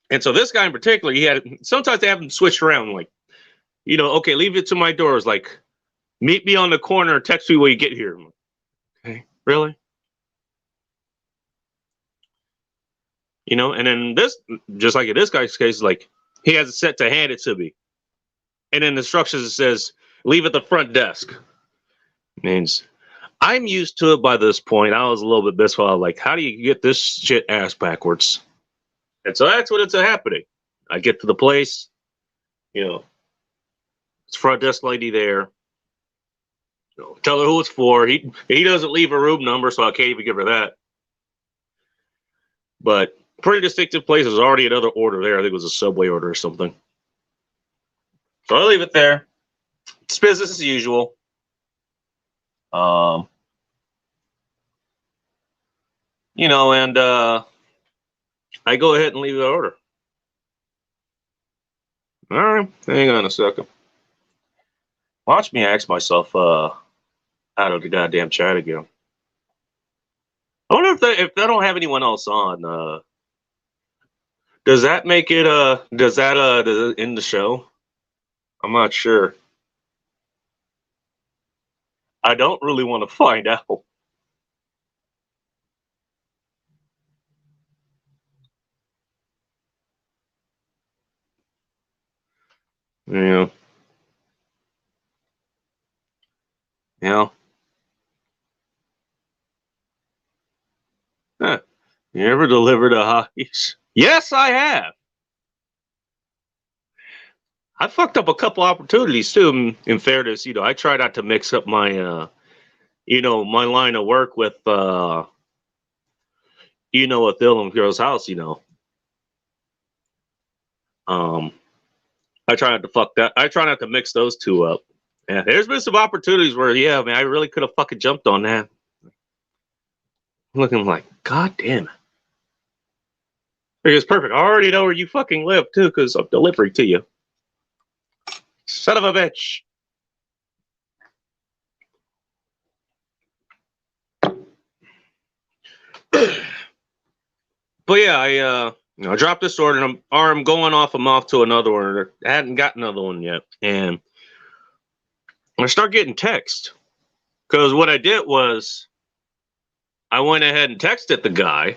And so this guy in particular, sometimes they have him switched around, like, okay, leave it to my doors, like, meet me on the corner, text me when you get here. Like, okay, really? And then this, just like in this guy's case, like, he has it set to hand it to me. And in the instructions, it says, leave at the front desk. Means I'm used to it by this point. I was a little bit blissful. Like, how do you get this shit ass backwards? And so that's what it's happening. I get to the place, it's front desk lady there. Tell her who it's for. He doesn't leave a room number, so I can't even give her that. But pretty distinctive place. There's already another order there. I think it was a Subway order or something. So I leave it there. It's business as usual. And I go ahead and leave the order. All right, hang on a second. Watch me ask myself out of the goddamn chat again. I wonder if I don't have anyone else on, does that make it does it end the show? I'm not sure. I don't really want to find out. Yeah. Yeah. Huh. You ever delivered a hotties? Yes, I have. I fucked up a couple opportunities too. In fairness, I try not to mix up my, my line of work with, with Illum Girl's House. I try not to fuck that. I try not to mix those two up. Yeah, there's been some opportunities where, yeah, man, I really could have fucking jumped on that. Looking like, god damn it. It's perfect. I already know where you fucking live too, because I'm delivering to you. Son of a bitch. But yeah, I dropped this order and I'm going off. I'm off to another order. I hadn't got another one yet. And I start getting text. Because what I did was I went ahead and texted the guy,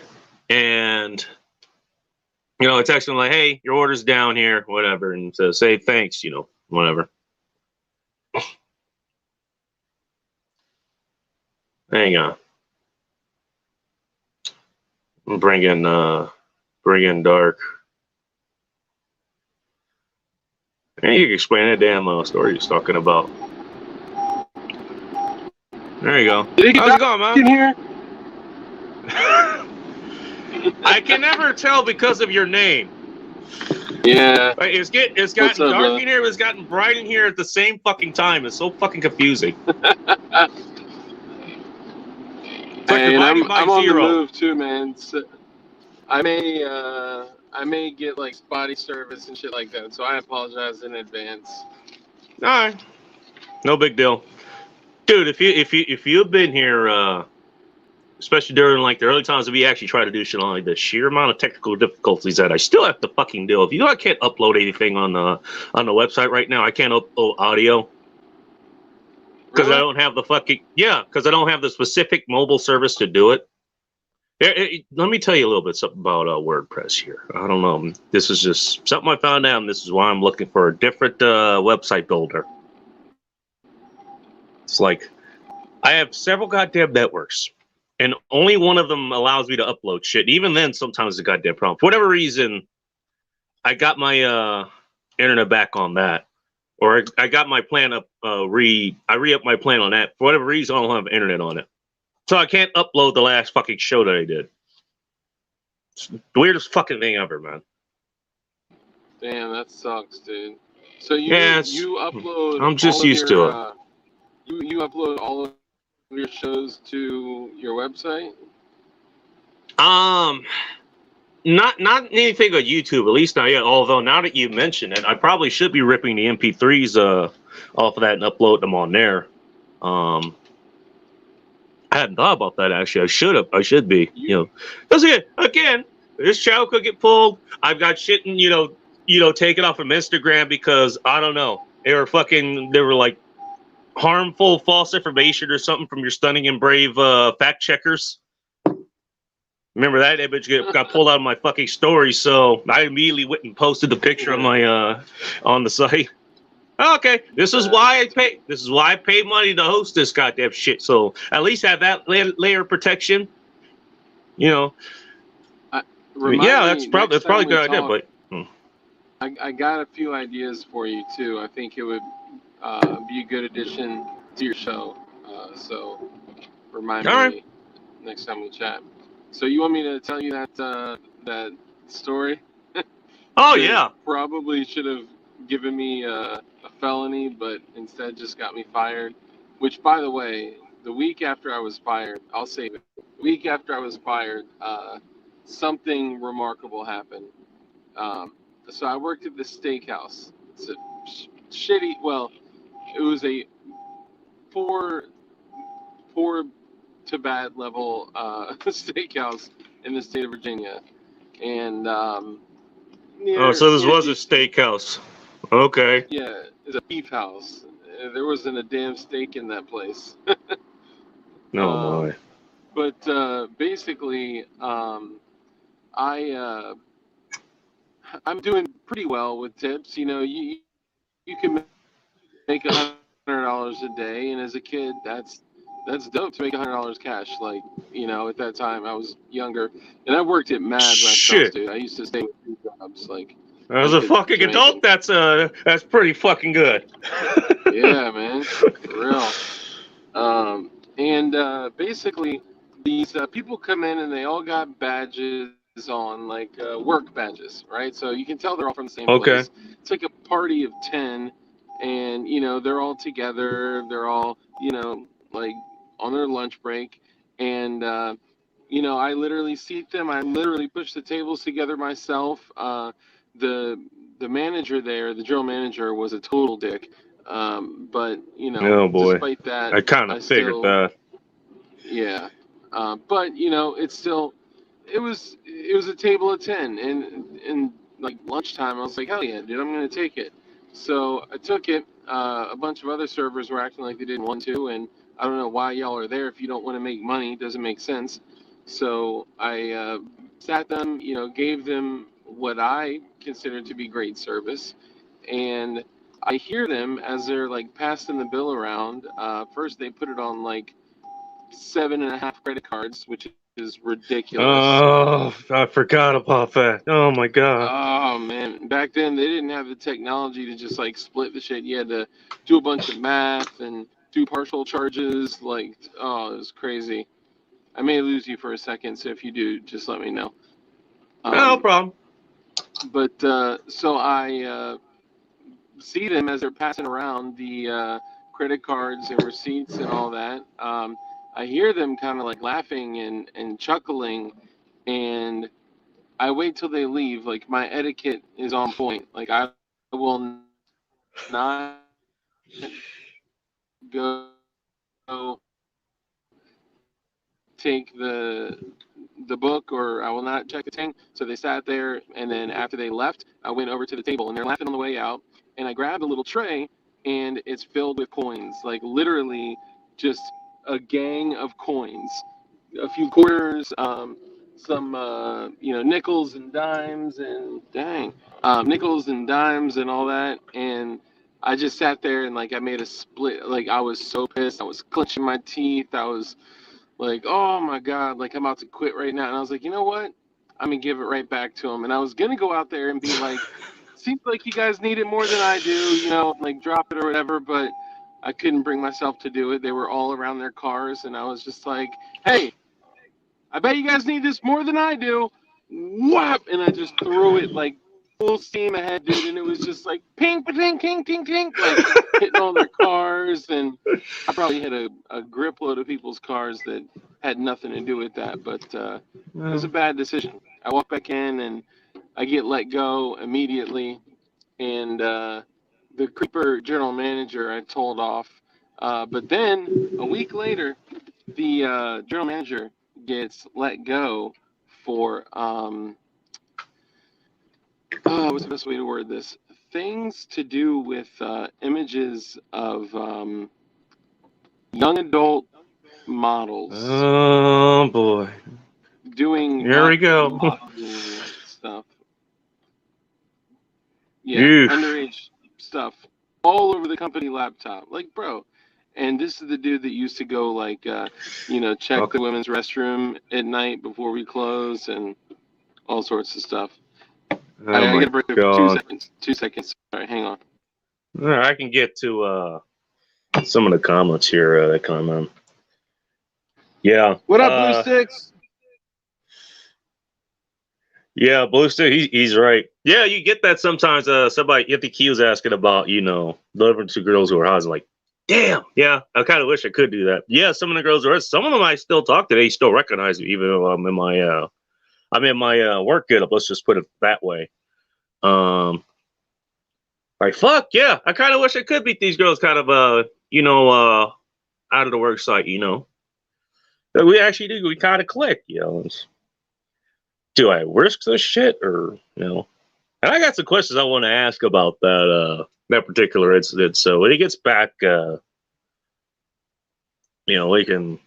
and I texted him like, "Hey, your order's down here, whatever," and say thanks, whatever. Hang on, bring in Dark. Hey, you can explain that damn story he's talking about. There you go. How's it going, man? In here? I can never tell because of your name. Yeah. It's gotten dark in here. It's gotten bright in here at the same fucking time. It's so fucking confusing. Hey, and I'm on the move too, man. So I may get like spotty service and shit like that. So I apologize in advance. All right, no big deal, dude. If you've been here, especially during like the early times of me actually trying to do shit on like the sheer amount of technical difficulties that I still have to fucking deal with. I can't upload anything on the website right now. I can't upload audio. Because I don't have because I don't have the specific mobile service to do it. Let me tell you a little bit something about WordPress here. I don't know. This is just something I found out, and this is why I'm looking for a different website builder. It's like I have several goddamn networks, and only one of them allows me to upload shit. Even then, sometimes it's a goddamn problem. For whatever reason, I got my internet back on that. Or I got my plan up, I re-upped my plan on that. For whatever reason, I don't have internet on it. So I can't upload the last fucking show that I did. It's the weirdest fucking thing ever, man. Damn, that sucks, dude. So you upload I'm just used to it. You upload all of your shows to your website? Not anything on YouTube, at least not yet. Although now that you mention it, I probably should be ripping the MP3s off of that and upload them on there. I hadn't thought about that actually. I should have. I should be. Because again, this channel could get pulled. I've got shit and taken off from Instagram because I don't know. They were like harmful false information or something from your Stunning and Brave fact checkers. Remember that image got pulled out of my fucking story, so I immediately went and posted the picture on my on the site. Okay, this is why I pay. This is why I pay money to host this goddamn shit. So at least have that layer of protection. Yeah, that's probably a good idea. But I got a few ideas for you too. I think it would be a good addition to your show. So remind me next time we chat. So you want me to tell you that story? Oh yeah. Probably should have given me a felony, but instead just got me fired. Which, by the way, the week after I was fired, I'll save it. The week after I was fired, something remarkable happened. So I worked at this steakhouse. It's a shitty. Well, it was a poor to bad level steakhouse in the state of Virginia, and so this was a steakhouse. Okay. Yeah, it's a beef house. There wasn't a damn steak in that place. No boy. But basically, I'm doing pretty well with tips. You can make $100 a day, and as a kid, that's dope to make $100 cash. Like, at that time I was younger, and I worked at mad restaurants, dude. I used to stay with 2 jobs. Like, as a fucking adult, that's pretty fucking good. Yeah, man, for real. And basically, these people come in and they all got badges on, like work badges, right? So you can tell they're all from the same place. It's like a party of 10, and they're all together. They're all like on their lunch break, and I literally seat them. I literally push the tables together myself. The manager there, the general manager, was a total dick. But oh boy, despite that, I kind of figured that. Yeah, but it's still, it was a table of 10, and like lunchtime, I was like, hell yeah, dude, I'm gonna take it. So I took it, a bunch of other servers were acting like they didn't want to, and I don't know why y'all are there if you don't want to make money. It doesn't make sense. So I sat them, gave them what I considered to be great service, and I hear them as they're like passing the bill around. First, they put it on like 7.5 credit cards, which is ridiculous. Oh, I forgot about that. Oh my god. Oh man, back then they didn't have the technology to just like split the shit. You had to do a bunch of math and do partial charges. Like, oh, it was crazy. I may lose you for a second, so if you do, just let me know. No problem. But so I see them as they're passing around the credit cards and receipts and all that. I hear them kind of like laughing and chuckling, and I wait till they leave. Like, my etiquette is on point. Like, I will not go take the book, or I will not check the thing. So they sat there, and then after they left, I went over to the table, and they're laughing on the way out. And I grabbed a little tray, and it's filled with coins. Like, literally just a gang of coins. A few quarters, some nickels and dimes, and nickels and dimes and all that. And I just sat there and like I made a split. Like, I was so pissed. I was clenching my teeth. I was like, oh my god, like I'm about to quit right now. And I was like, you know what? I'm gonna give it right back to him. And I was gonna go out there and be like, seems like you guys need it more than I do, like drop it or whatever. But I couldn't bring myself to do it. They were all around their cars, and I was just like, hey, I bet you guys need this more than I do. Whap! And I just threw it like full steam ahead, dude. And it was just like ping, ping, ping, ping, ping, like hitting all their cars. And I probably hit a grip load of people's cars that had nothing to do with that. But it was a bad decision. I walk back in and I get let go immediately. And the creeper general manager I told off. But then a week later, the general manager gets let go for what's the best way to word this? Things to do with images of young adult models. Oh boy. Doing Here we go. Stuff. Yeah, Oof. underage stuff all over the company laptop. Like, bro. And this is the dude that used to go like, check the women's restroom at night before we close and all sorts of stuff. I gotta break it for 2 seconds. 2 seconds. Sorry, hang on. All right, I can get to some of the comments here that come on. Yeah. What up, Blue Sticks? Yeah, Blue Stick, he's right. Yeah, you get that sometimes. Somebody, FTQ was asking about, delivering to girls who are hot. Like, damn, yeah, I kind of wish I could do that. Yeah, some of the girls are. Some of them I still talk to. They still recognize me, even though I'm in my work getup. Let's just put it that way. Like, fuck yeah, I kind of wish I could beat these girls. Kind of out of the work site. We actually do. We kind of click. Do I risk this shit or And I got some questions I want to ask about that particular incident. So when he gets back, we can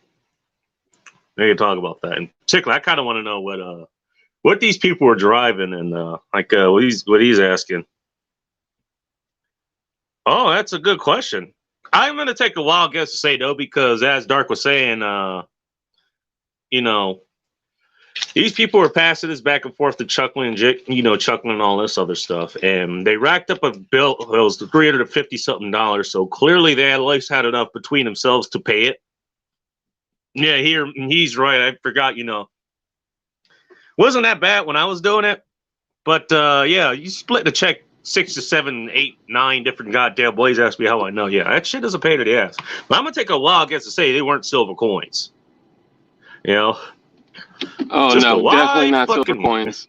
talk about that. In particular, I kind of want to know what these people were driving and what he's asking. Oh, that's a good question. I'm gonna take a wild guess to say no, because as Dark was saying, these people were passing this back and forth to chuckling and all this other stuff. And they racked up a bill. It was $350 something. So clearly they at least had enough between themselves to pay it. Yeah, he's right. I forgot, wasn't that bad when I was doing it. But yeah, you split the check 6 to 7, 8, 9 different goddamn ways. Ask me how I know. Yeah, that shit is a pain in the ass. But I'm going to take a wild guess to say they weren't silver coins. Oh, just no, definitely not silver coins.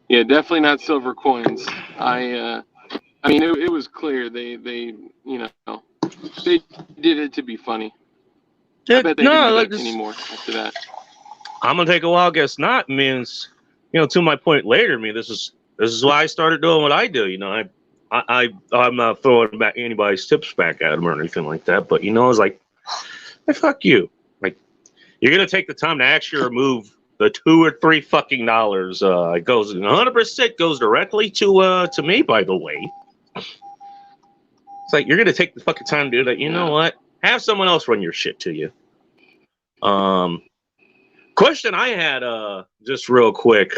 Yeah, definitely not silver coins. I mean, it was clear they did it to be funny. I bet they didn't do that anymore after that. I'm gonna take a wild guess. Not means, to my point later. I mean, this is why I started doing what I do. I'm not throwing back anybody's tips back at them or anything like that. But it's like, hey, fuck you. Like, you're gonna take the time to actually remove the $2 or $3 fucking dollars. It goes 100% goes directly to me. By the way, it's like you're gonna take the fucking time to do that. You know what? Have someone else run your shit to you. Question I had, just real quick.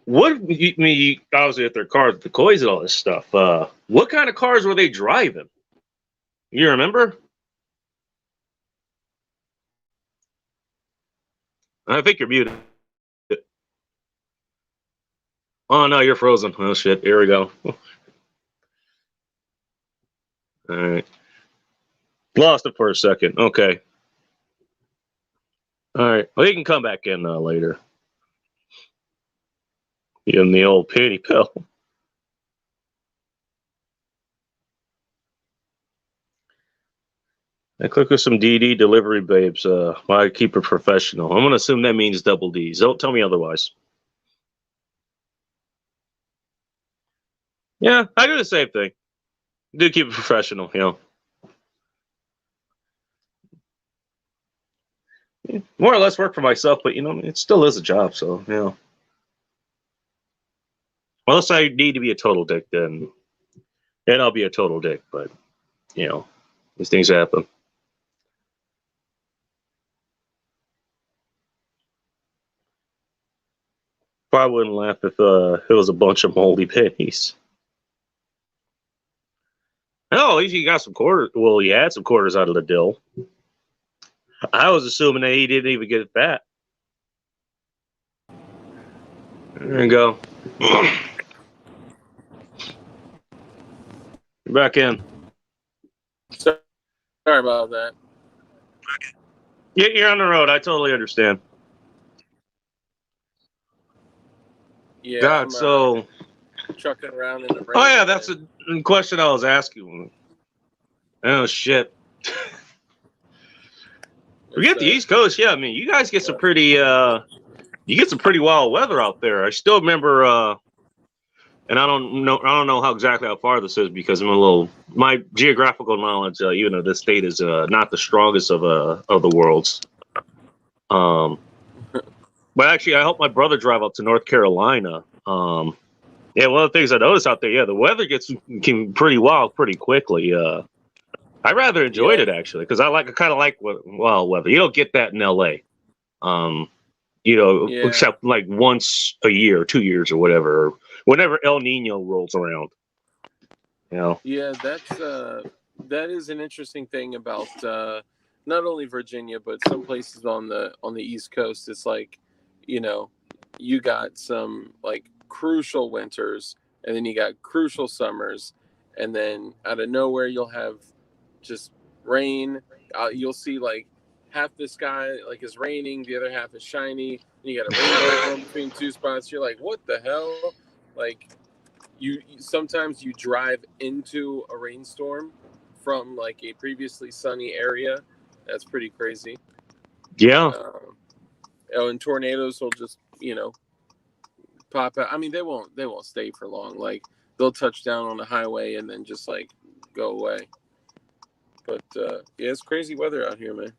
What obviously if they're cars with the coins and all this stuff, what kind of cars were they driving? You remember? I think you're muted. Oh no, you're frozen. Oh shit, here we go. All right. Lost it for a second. Okay. All right. Well, you can come back in later. Give him the old pity pill. I click with some DD delivery babes. I keep it professional. I'm gonna assume that means double D's. Don't tell me otherwise. Yeah, I do the same thing. Do keep it professional, More or less work for myself, but it still is a job, so Unless I need to be a total dick, then I'll be a total dick. But these things happen. Probably wouldn't laugh if it was a bunch of moldy pennies. Oh, at least you got some quarters. Well, you had some quarters out of the deal. I was assuming that he didn't even get that. There you go. You're back in. Sorry about that. Yeah, you're on the road. I totally understand. Yeah. God, so trucking around in the rain. Oh yeah, that's a question I was asking. Oh shit. Forget the East Coast. Yeah, I mean, you guys get some pretty wild weather out there. I still remember, and I don't know how exactly how far this is because my geographical knowledge, even of this state, is not the strongest of the worlds. But actually, I helped my brother drive up to North Carolina. Yeah, one of the things I noticed out there, the weather can pretty wild pretty quickly. I rather enjoyed it actually because I kind of like wild weather. You don't get that in LA. Except like once a year, 2 years or whatever, or whenever El Nino rolls around. Yeah, that is an interesting thing about not only Virginia but some places on the East Coast. It's like, you got some like crucial winters, and then you got crucial summers, and then out of nowhere you'll have just rain. You'll see like half the sky like is raining, the other half is shiny, and you got a rainbow in between two spots. You're like, what the hell? Like you sometimes you drive into a rainstorm from like a previously sunny area. That's pretty crazy. Yeah. And tornadoes will just pop out. I mean, they won't stay for long. Like they'll touch down on the highway and then just like go away. But yeah, it's crazy weather out here, man.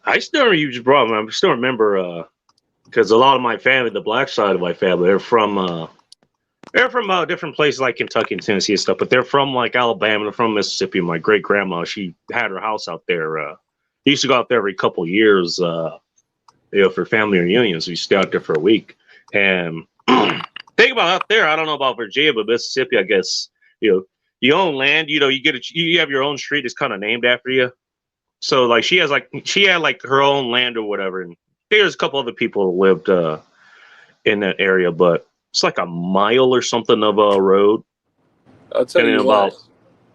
I still remember because a lot of my family, the black side of my family, they're from different places like Kentucky and Tennessee and stuff, but they're from like Alabama, they're from Mississippi. My great grandma, she had her house out there. We used to go out there every couple of years, for family reunions. We stay out there for a week. And think about out there, I don't know about Virginia, but Mississippi, I guess, you own land, you have your own street that's kind of named after you. So like she had like her own land or whatever, and there's a couple other people who lived in that area, but it's like a mile or something of a road. I'll tell you what.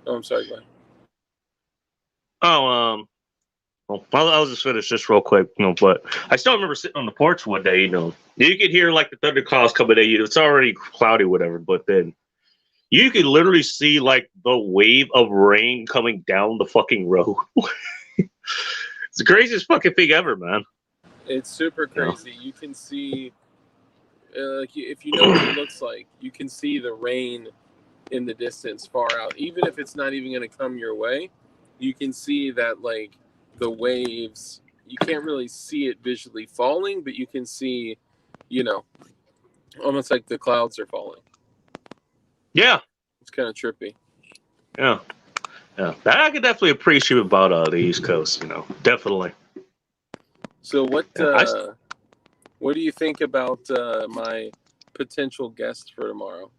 Oh, I'm sorry, go ahead. I'll just finish this real quick, but I still remember sitting on the porch one day, you could hear like the thunderclouds coming at you. It's already cloudy, whatever, but then you could literally see like the wave of rain coming down the fucking road. It's the craziest fucking thing ever, man. It's super crazy. You can see if you know what it looks like, you can see the rain in the distance far out. Even if it's not even going to come your way, you can see that, like, the waves, you can't really see it visually falling, but you can see, almost like the clouds are falling. Yeah. It's kind of trippy. Yeah. Yeah. That I could definitely appreciate about the East Coast, definitely. So what do you think about my potential guest for tomorrow?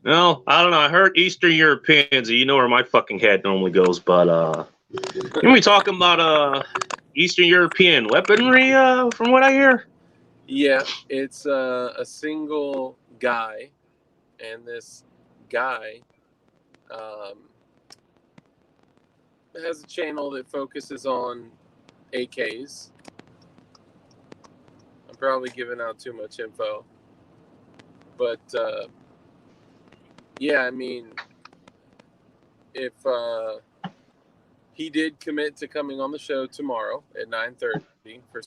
No, I don't know. I heard Eastern Europeans. You know where my fucking head normally goes, but can we talk about Eastern European weaponry? From what I hear. Yeah, it's a single guy, and this guy has a channel that focuses on AKs. I'm probably giving out too much info, but yeah, I mean, if he did commit to coming on the show tomorrow at 9:30 for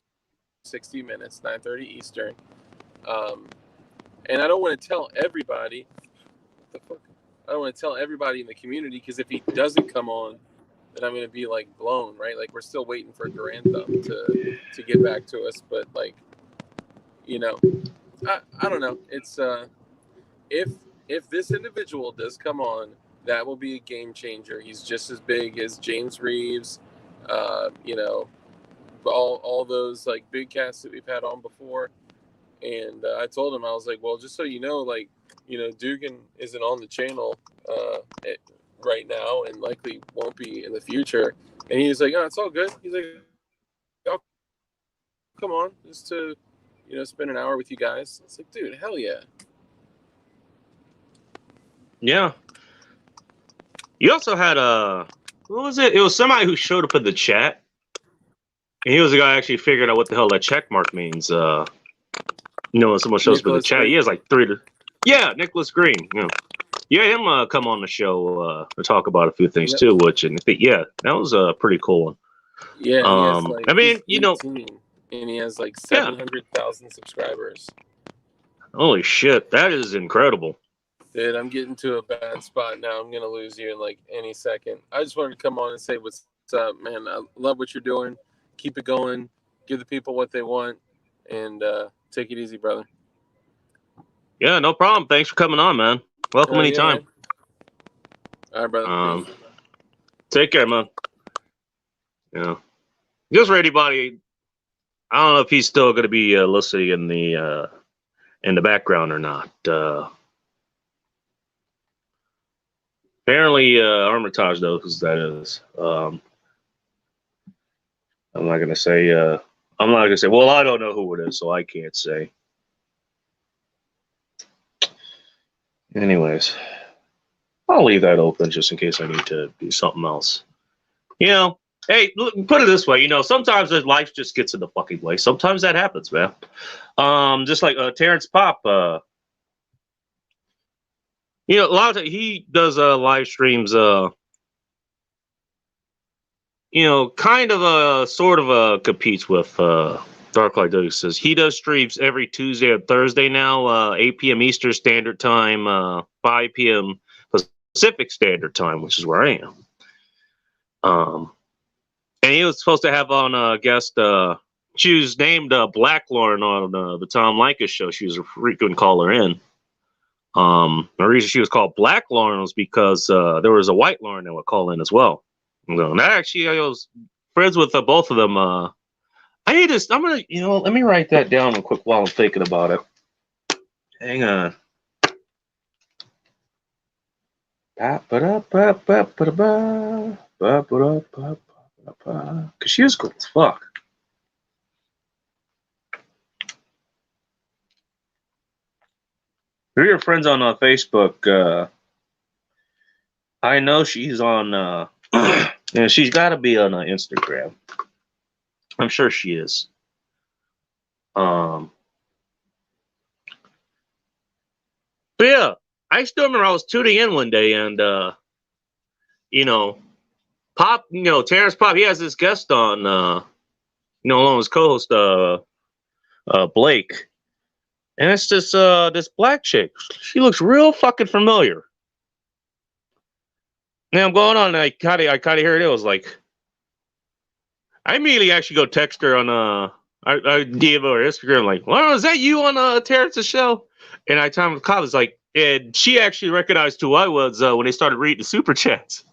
60 minutes, 9:30 Eastern, and I don't want to tell everybody. What the fuck? I don't want to tell everybody in the community, because if he doesn't come on, then I'm going to be like blown, right? Like, we're still waiting for Grand Thumb to get back to us, but like, I don't know. It's if this individual does come on, that will be a game changer. He's just as big as James Reeves, all those like big casts that we've had on before. And I told him, I was like, well, just so you know, like, Dugan isn't on the channel right now, and likely won't be in the future. And he was like, oh, it's all good. He's like, oh, come on, just to, spend an hour with you guys. It's like, dude, hell yeah. Yeah. You also had what was it? It was somebody who showed up in the chat, and he was the guy who actually figured out what the hell that check mark means. When someone shows up in the chat, he has like Nicholas Green. Yeah, him come on the show to talk about a few things too. Which, and that was a pretty cool one. Yeah, I mean, he's 18, and he has like 700,000 subscribers. Holy shit, that is incredible. Dude, I'm getting to a bad spot now. I'm gonna lose you in like any second. I just wanted to come on and say what's up, man. I love what you're doing. Keep it going. Give the people what they want, and take it easy, brother. Yeah, no problem. Thanks for coming on, man. Welcome anytime. All right, brother. Take care, man. Yeah. Just for anybody, I don't know if he's still going to be listening in the background or not. Apparently, Armitage knows who that is. I'm not going to say. Well, I don't know who it is, so I can't say. Anyways, I'll leave that open just in case I need to do something else. Hey, put it this way, sometimes life just gets in the fucking way. Sometimes that happens, man. Just like Terrence Pop, a lot of times he does live streams, kind of sort of competes with Darklight Doug. Says he does streams every Tuesday and Thursday now, 8 p.m. Eastern Standard Time, 5 p.m. Pacific Standard Time, which is where I am. And he was supposed to have on a guest. She was named Black Lauren on the Tom Leykis show. She was a frequent caller in. The reason she was called Black Lauren was because there was a white Lauren that would call in as well. And actually, I was friends with both of them. I'm gonna, let me write that down real quick while I'm thinking about it. Hang on. Because she was cool as fuck. We're your friends on Facebook. I know she's on, she's got to be on Instagram. I'm sure she is. But yeah, I still remember I was tuning in one day and, Pop, Terrence Pop, he has this guest on, along with his co-host, Blake. And it's this black chick. She looks real fucking familiar. And I'm going on, and I kind of heard it. It was like, I immediately actually go text her on I DM her Instagram like, well, is that you on Terrence's show? And I time with Cobb was like, and she actually recognized who I was when they started reading the super chats.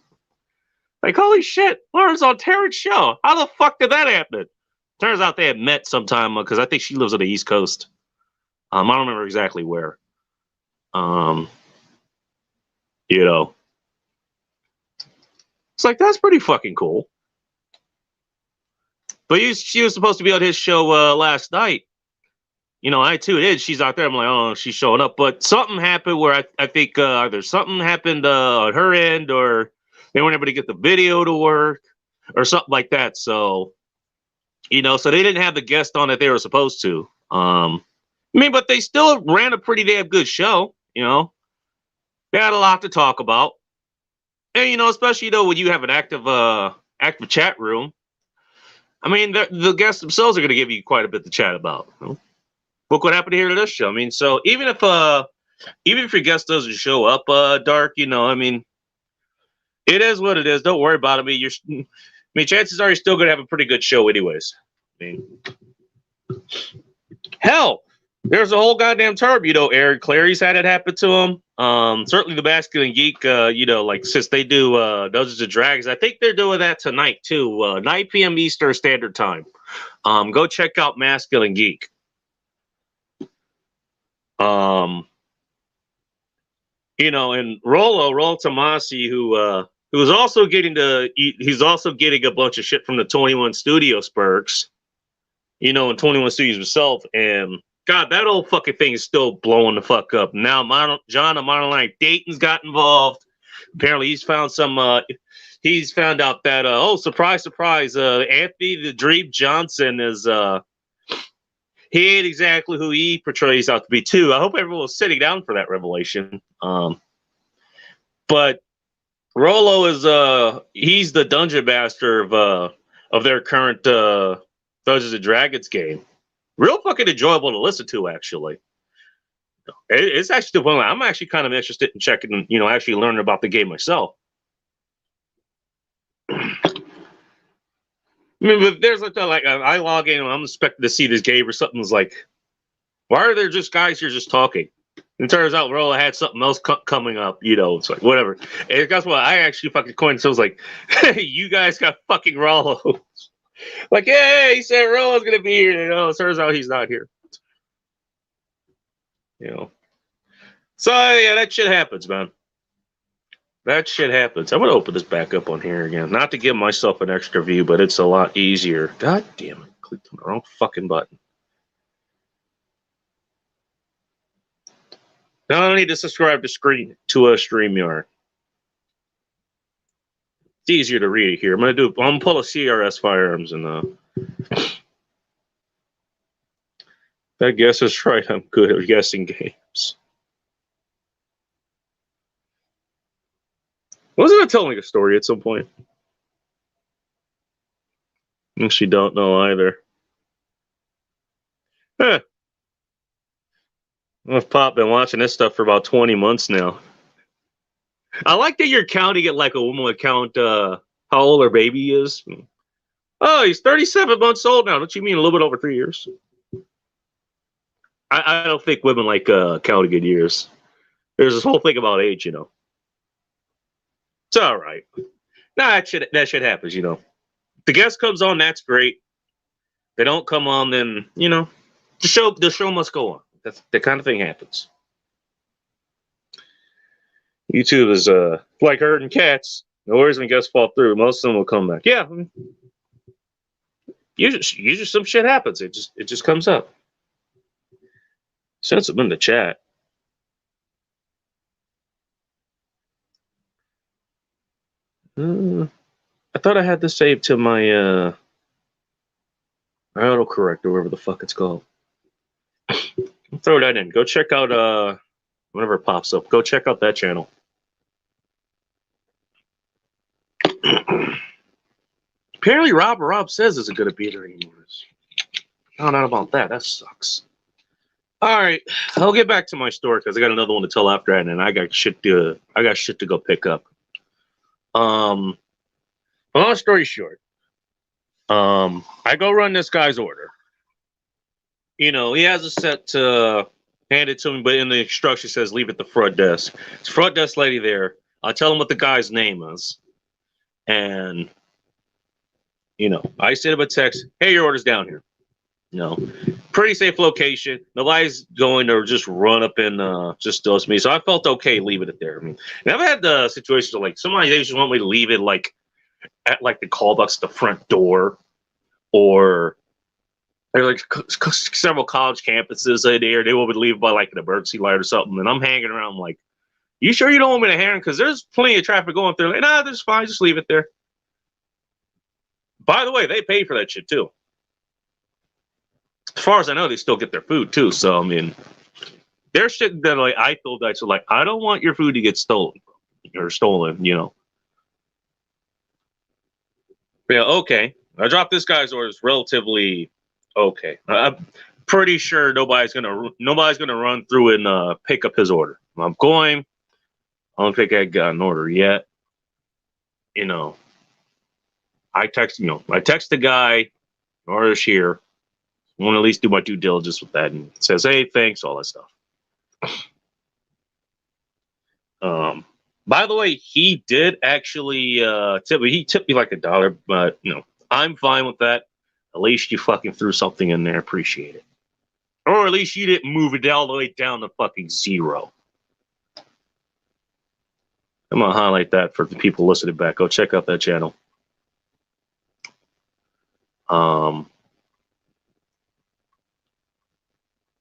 Like, holy shit, Lauren's on Terrence's show. How the fuck did that happen? Turns out they had met sometime because I think she lives on the East Coast. I don't remember exactly where. You know, it's like that's pretty fucking cool. But she was supposed to be on his show last night. You know, I tuned in. She's out there. I'm like, oh, she's showing up. But something happened where I think either something happened on her end or they weren't able to get the video to work or something like that. So, you know, so they didn't have the guest on that they were supposed to. I mean, but they still ran a pretty damn good show. You know, they had a lot to talk about. And, you know, especially, you know, when you have an active chat room. I mean, the guests themselves are going to give you quite a bit to chat about. You know? Look what happened here to this show. I mean, so even if your guest doesn't show up, Dark, you know, I mean, it is what it is. Don't worry about it. I mean, chances are you're still going to have a pretty good show, anyways. I mean, hell, there's a whole goddamn term. You know, Aaron Clary's had it happen to him. Certainly the Masculine Geek, you know, like since they do Dungeons and Dragons, I think they're doing that tonight too, 9 p.m. Eastern Standard Time. Go check out Masculine Geek. You know, and Rollo Tomasi, who's also he's also getting a bunch of shit from the 21 Studio Spurks, you know, and 21 Studios himself, and God, that old fucking thing is still blowing the fuck up. Now, John of Modern Life Dayton's got involved. Apparently, he's found out that, oh, surprise, surprise, Anthony the Dream Johnson is, he ain't exactly who he portrays out to be, too. I hope everyone was sitting down for that revelation. But Rollo is, he's the dungeon master of their current Dungeons and Dragons game. Real fucking enjoyable to listen to, actually. It's actually the one I'm actually kind of interested in checking, you know, actually learning about the game myself. I mean, but there's like I log in and I'm expecting to see this game or something's like, why are there just guys here just talking? And it turns out Rollo had something else coming up, you know. It's like whatever. And guess what? I actually fucking coined. So I was like, hey, you guys got fucking Rollo. Like, yeah, he said Rollo's gonna be here. You know, it turns out he's not here. You know. So yeah, that shit happens, man. That shit happens. I'm gonna open this back up on here again. Not to give myself an extra view, but it's a lot easier. God damn it. Clicked on the wrong fucking button. Now I don't need to subscribe to StreamYard. It's easier to read it here. I'm gonna pull a CRS Firearms and I guess that's right. I'm good at guessing games. Wasn't I telling a story at some point? I actually don't know either. Huh. I've been watching this stuff for about 20 months now. I like that you're counting it like a woman would count how old her baby is. Oh, he's 37 months old now. Don't you mean a little bit over 3 years? I don't think women like counting in years. There's this whole thing about age, you know. It's all right. Nah, that shit happens, you know. If the guest comes on, that's great. They don't come on, then you know, the show must go on. That's the kind of thing happens. YouTube is like herding cats. No worries when guests fall through. Most of them will come back. Yeah, usually some shit happens. It just comes up. Send them in the chat. I thought I had this saved to my autocorrect or whatever the fuck it's called. Throw that in. Go check out whenever it pops up. Go check out that channel. Apparently Rob Says isn't going to be there anymore. I don't know about that. That sucks. All right, I'll get back to my story because I got another one to tell after that, and I got shit to go pick up. Long story short, I go run this guy's order. You know, he has a set to hand it to me, but in the instruction says leave it at the front desk. It's front desk lady there. I tell him what the guy's name is, and you know, I send him a text. Hey, your order's down here. You know, pretty safe location. Nobody's going to just run up and just dose me. So I felt okay leaving it there. I mean, and I've had the situations where, like, somebody, they just want me to leave it like at like the call box at the front door, or there are like several college campuses in there. They want me to leave by like an emergency light or something, and I'm hanging around like, you sure you don't want me to hang? Because there's plenty of traffic going through. Like, nah, that's fine. Just leave it there. By the way, they pay for that shit too. As far as I know, they still get their food too. So I mean, there's shit that like I told that, so like, I don't want your food to get stolen or stolen. You know. Yeah. Okay. I dropped this guy's orders relatively okay. I'm pretty sure nobody's gonna run through and pick up his order. I'm going. I don't think I got an order yet. You know. I text the guy. Order's here. I want to at least do my due diligence with that, and it says, hey, thanks, all that stuff. By the way, he did actually tip me. He tipped me like $1, but you know, I'm fine with that. At least you fucking threw something in there. Appreciate it. Or at least you didn't move it all the way down to fucking zero. I'm gonna highlight that for the people listening back. Go check out that channel.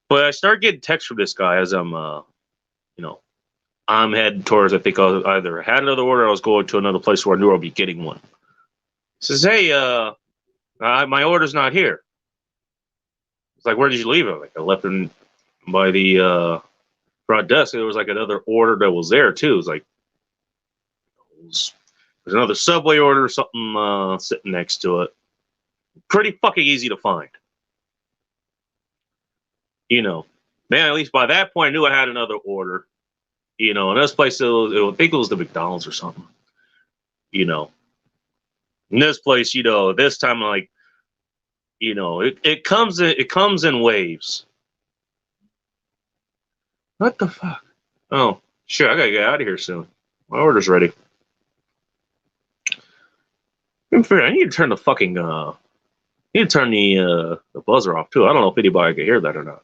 But I started getting texts from this guy as I'm, you know, I'm heading towards, I think I either had another order or I was going to another place where I knew I'll be getting one. He says, hey, my order's not here. It's like, where did you leave it? Like, I left it by the front desk. There was like another order that was there too. It was like, there's another Subway order or something sitting next to it. Pretty fucking easy to find. You know, man, at least by that point, I knew I had another order. You know, and this place, I think it was the McDonald's or something. You know, in this place, you know, this time, like, you know, it comes in waves. What the fuck? Oh, sure, I gotta get out of here soon. My order's ready. I need to turn the fucking the buzzer off too. I don't know if anybody can hear that or not.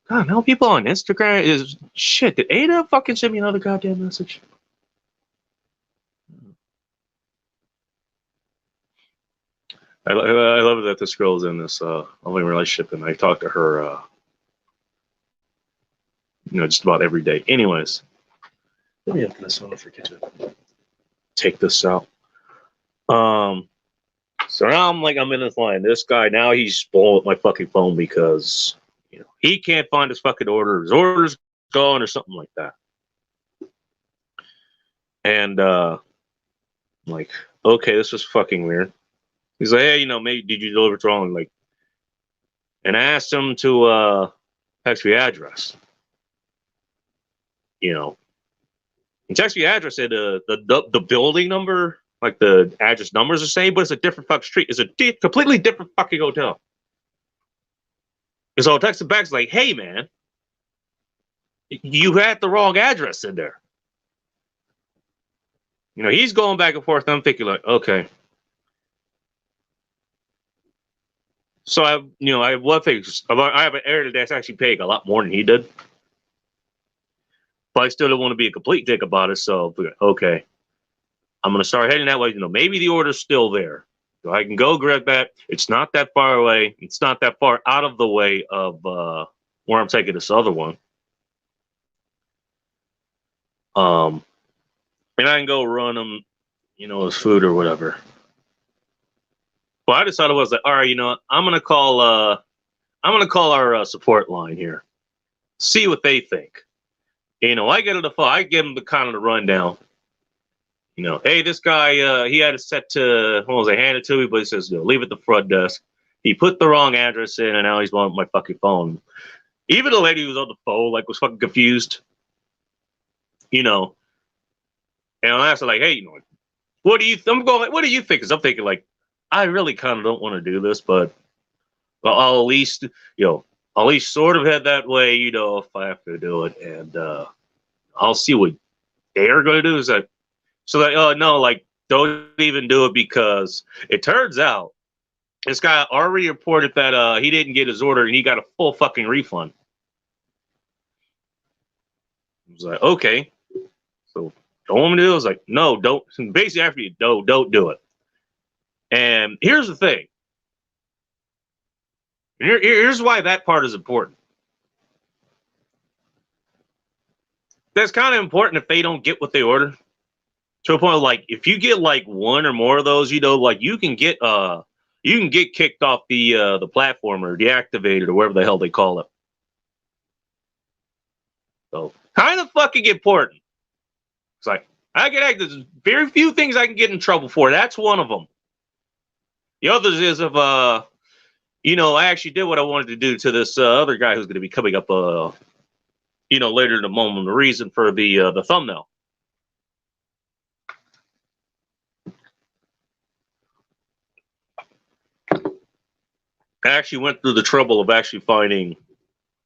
God, now people on Instagram is shit. Did Ada fucking send me another goddamn message? I love that this girl's in this only relationship, and I talk to her, you know, just about every day. Anyways, let me open this one. I forget to take this out. So now I'm in this line. This guy now he's blowing my fucking phone because you know he can't find his fucking order. His order's gone or something like that. And I'm like, okay, this was fucking weird. He's like, hey, you know, maybe did you deliver it wrong? Like, and I asked him to text me address. You know, he text me address at the building number, like the address numbers are the same, but it's a different fucking street. It's a completely different fucking hotel. And so I texted back, like, hey man, you had the wrong address in there. You know, he's going back and forth. I'm thinking like, okay. So I have one thing. I have an area that's actually paying a lot more than he did, but I still don't want to be a complete dick about it. So okay, I'm gonna start heading that way. You know, maybe the order's still there, so I can go grab that. It's not that far away. It's not that far out of the way of where I'm taking this other one. And I can go run him, you know, his food or whatever. Well, I decided I was like, all right, you know, I'm gonna call our support line here, see what they think. You know, I get on the phone, I give them the kind of the rundown. You know, hey, this guy, he had it set to, what was I hand it to me, but he says, you know, leave it at the front desk. He put the wrong address in, and now he's on my fucking phone. Even the lady who was on the phone, like, was fucking confused. You know. And I asked her, like, hey, you know, what do you? I'm going, like, what do you think? Because I'm thinking, like, I really kind of don't want to do this, but I'll at least, you know, I'll at least sort of head that way, you know, if I have to do it, and I'll see what they're going to do. Is that so? Like, oh no, like, don't even do it, because it turns out this guy already reported that he didn't get his order and he got a full fucking refund. I was like, okay, so don't want me to do it? I was like, no, don't. Basically, after you don't do it. And here's the thing. Here's why that part is important. That's kind of important if they don't get what they order. To a point of, like, if you get like one or more of those, you know, like, you can get kicked off the platform or deactivated or whatever the hell they call it. So kind of fucking important. It's like, there's very few things I can get in trouble for. That's one of them. The others is if you know, I actually did what I wanted to do to this other guy who's going to be coming up you know, later in the moment. The reason for the thumbnail. I actually went through the trouble of actually finding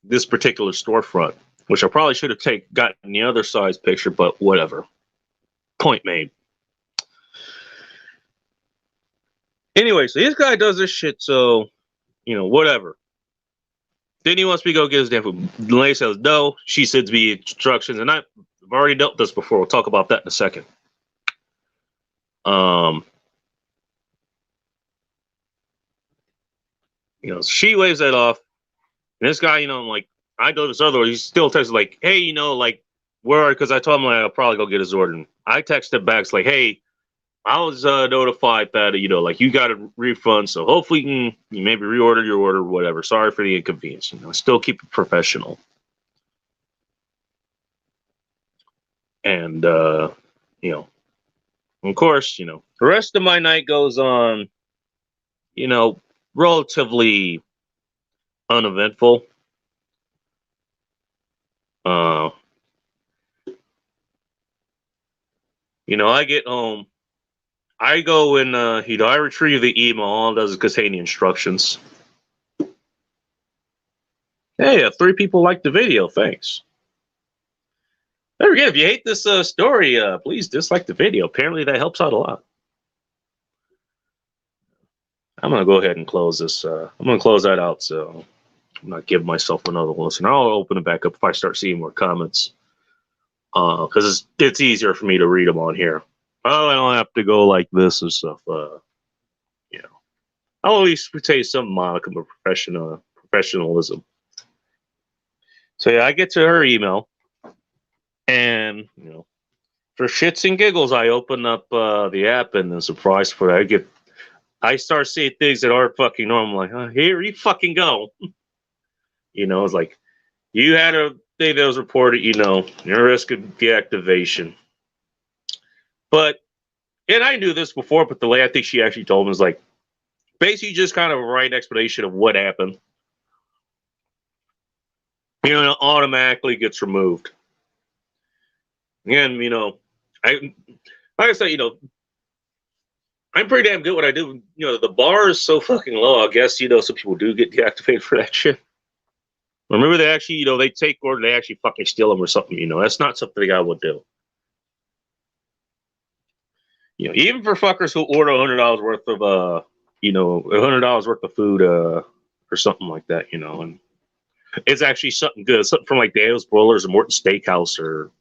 this particular storefront, which I probably should have gotten the other size picture, but whatever. Point made. Anyway, so this guy does this shit, so, you know, whatever. Then he wants me to go get his damn food. The lady says no. She sends me instructions, and I've already dealt this before. We'll talk about that in a second. You know, she waves that off. And this guy, you know, I'm like, I go to this other one. He still texts like, hey, you know, like, where? Because I told him, like, I'll probably go get his order. And I texted back, it's like, hey, I was notified that, you know, like, you got a refund, so hopefully you maybe reorder your order or whatever. Sorry for the inconvenience. You know, still keep it professional. And, you know, of course, you know, the rest of my night goes on, you know, relatively uneventful. You know, I get home, I go and, you know, I retrieve the email. All it does is contain the instructions. Hey, 3 people liked the video. Thanks. Don't forget, if you hate this story, please dislike the video. Apparently, that helps out a lot. I'm going to go ahead and close this. I'm going to close that out, so I'm not giving myself another listen. I'll open it back up if I start seeing more comments, because it's easier for me to read them on here. Oh, I don't have to go like this and stuff. You know, I'll at least say some modicum of professionalism. So yeah, I get to her email, and, you know, for shits and giggles, I open up the app, and the surprise for that, I start seeing things that aren't fucking normal. Like, oh, here you fucking go. You know, it's like, you had a thing that was reported, you know, your risk of deactivation. But, and I knew this before, but the way I think she actually told me was like, basically just kind of a right explanation of what happened. You know, it automatically gets removed. And, you know, like I said, you know, I'm pretty damn good at what I do. You know, the bar is so fucking low. I guess, you know, some people do get deactivated for that shit. Remember, they actually, you know, they take order, they actually fucking steal them or something. You know, that's not something I would do. You know, even for fuckers who order $100 worth of, you know, $100 worth of food, or something like that, you know, and it's actually something good, something from like Daniel's Broilers or Morton Steakhouse, or,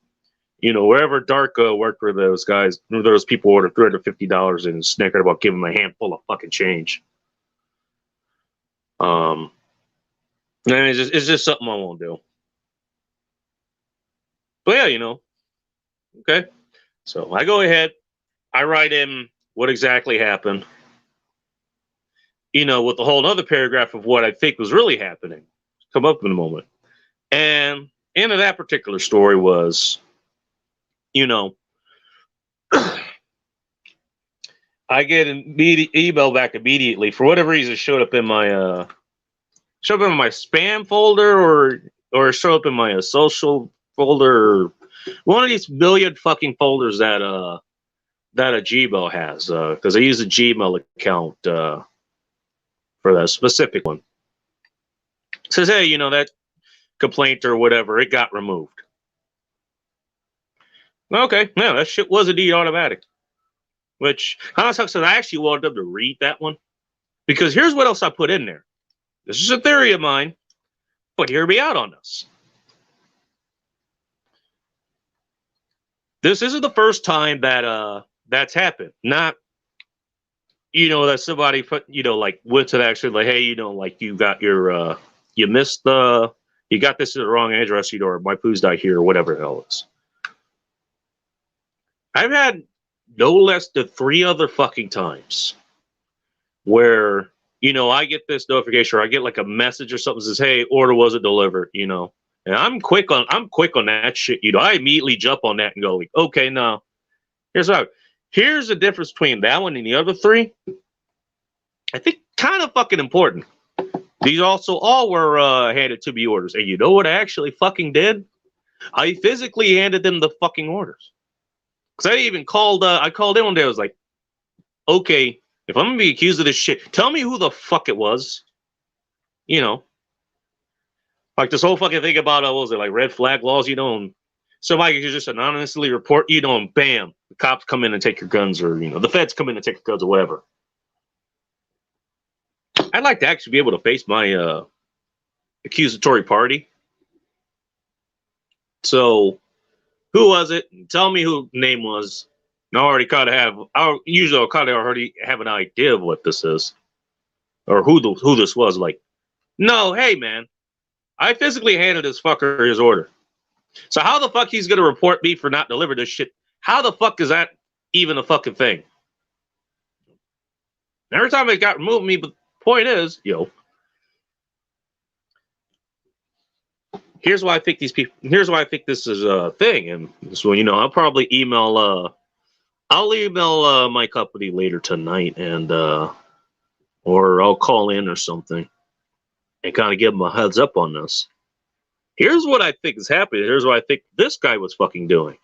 you know, wherever Dark worked, where those guys, those people ordered $350 and snickered about giving them a handful of fucking change. And it's just something I won't do. But yeah, you know, okay. So I go ahead, I write in what exactly happened, you know, with a whole other paragraph of what I think was really happening. Come up in a moment. And into that particular story was, you know, I get an immediate email back immediately. For whatever reason, it showed up in my spam folder or showed up in my social folder. Or one of these million fucking folders that a Gmail has, because I use a Gmail account for that specific one. It says, hey, you know, that complaint or whatever, it got removed. Okay, yeah, that shit was indeed automatic. Which kind of sucks that I actually wanted them to read that one. Because here's what else I put in there. This is a theory of mine, but hear me out on this. This isn't the first time that that's happened. Not, you know, that somebody put, you know, like went to the actually like, hey, you know, like you got your you missed the, you got this at the wrong address, you know, or my poo's not here, or whatever the hell it is. I've had no less than 3 other fucking times where, you know, I get this notification or I get like a message or something that says, hey, order wasn't delivered, you know. And I'm quick on that shit, you know. I immediately jump on that and go, like, okay, now here's the difference between that one and the other 3. I think kind of fucking important. These also all were handed to me orders. And you know what I actually fucking did? I physically handed them the fucking orders. Because I even called, I called in one day. I was like, okay, if I'm going to be accused of this shit, tell me who the fuck it was. You know. Like this whole fucking thing about, what was it, like red flag laws, you know, and somebody could just anonymously report, you know, and bam, the cops come in and take your guns, or, you know, the feds come in and take your guns or whatever. I'd like to actually be able to face my accusatory party. So, who was it? Tell me who the name was. And I already kind of have. I'll kind of already have an idea of what this is, or who this was. Like, no, hey man, I physically handed this fucker his order. So how the fuck he's gonna report me for not delivering this shit? How the fuck is that even a fucking thing? Every time it got removed me, but the point is, yo. Here's why I think these people. Here's why I think this is a thing, and so you know, I'll probably email. I'll email my company later tonight, and or I'll call in or something, and kind of give them a heads up on this. Here's what I think is happening. Here's what I think this guy was fucking doing.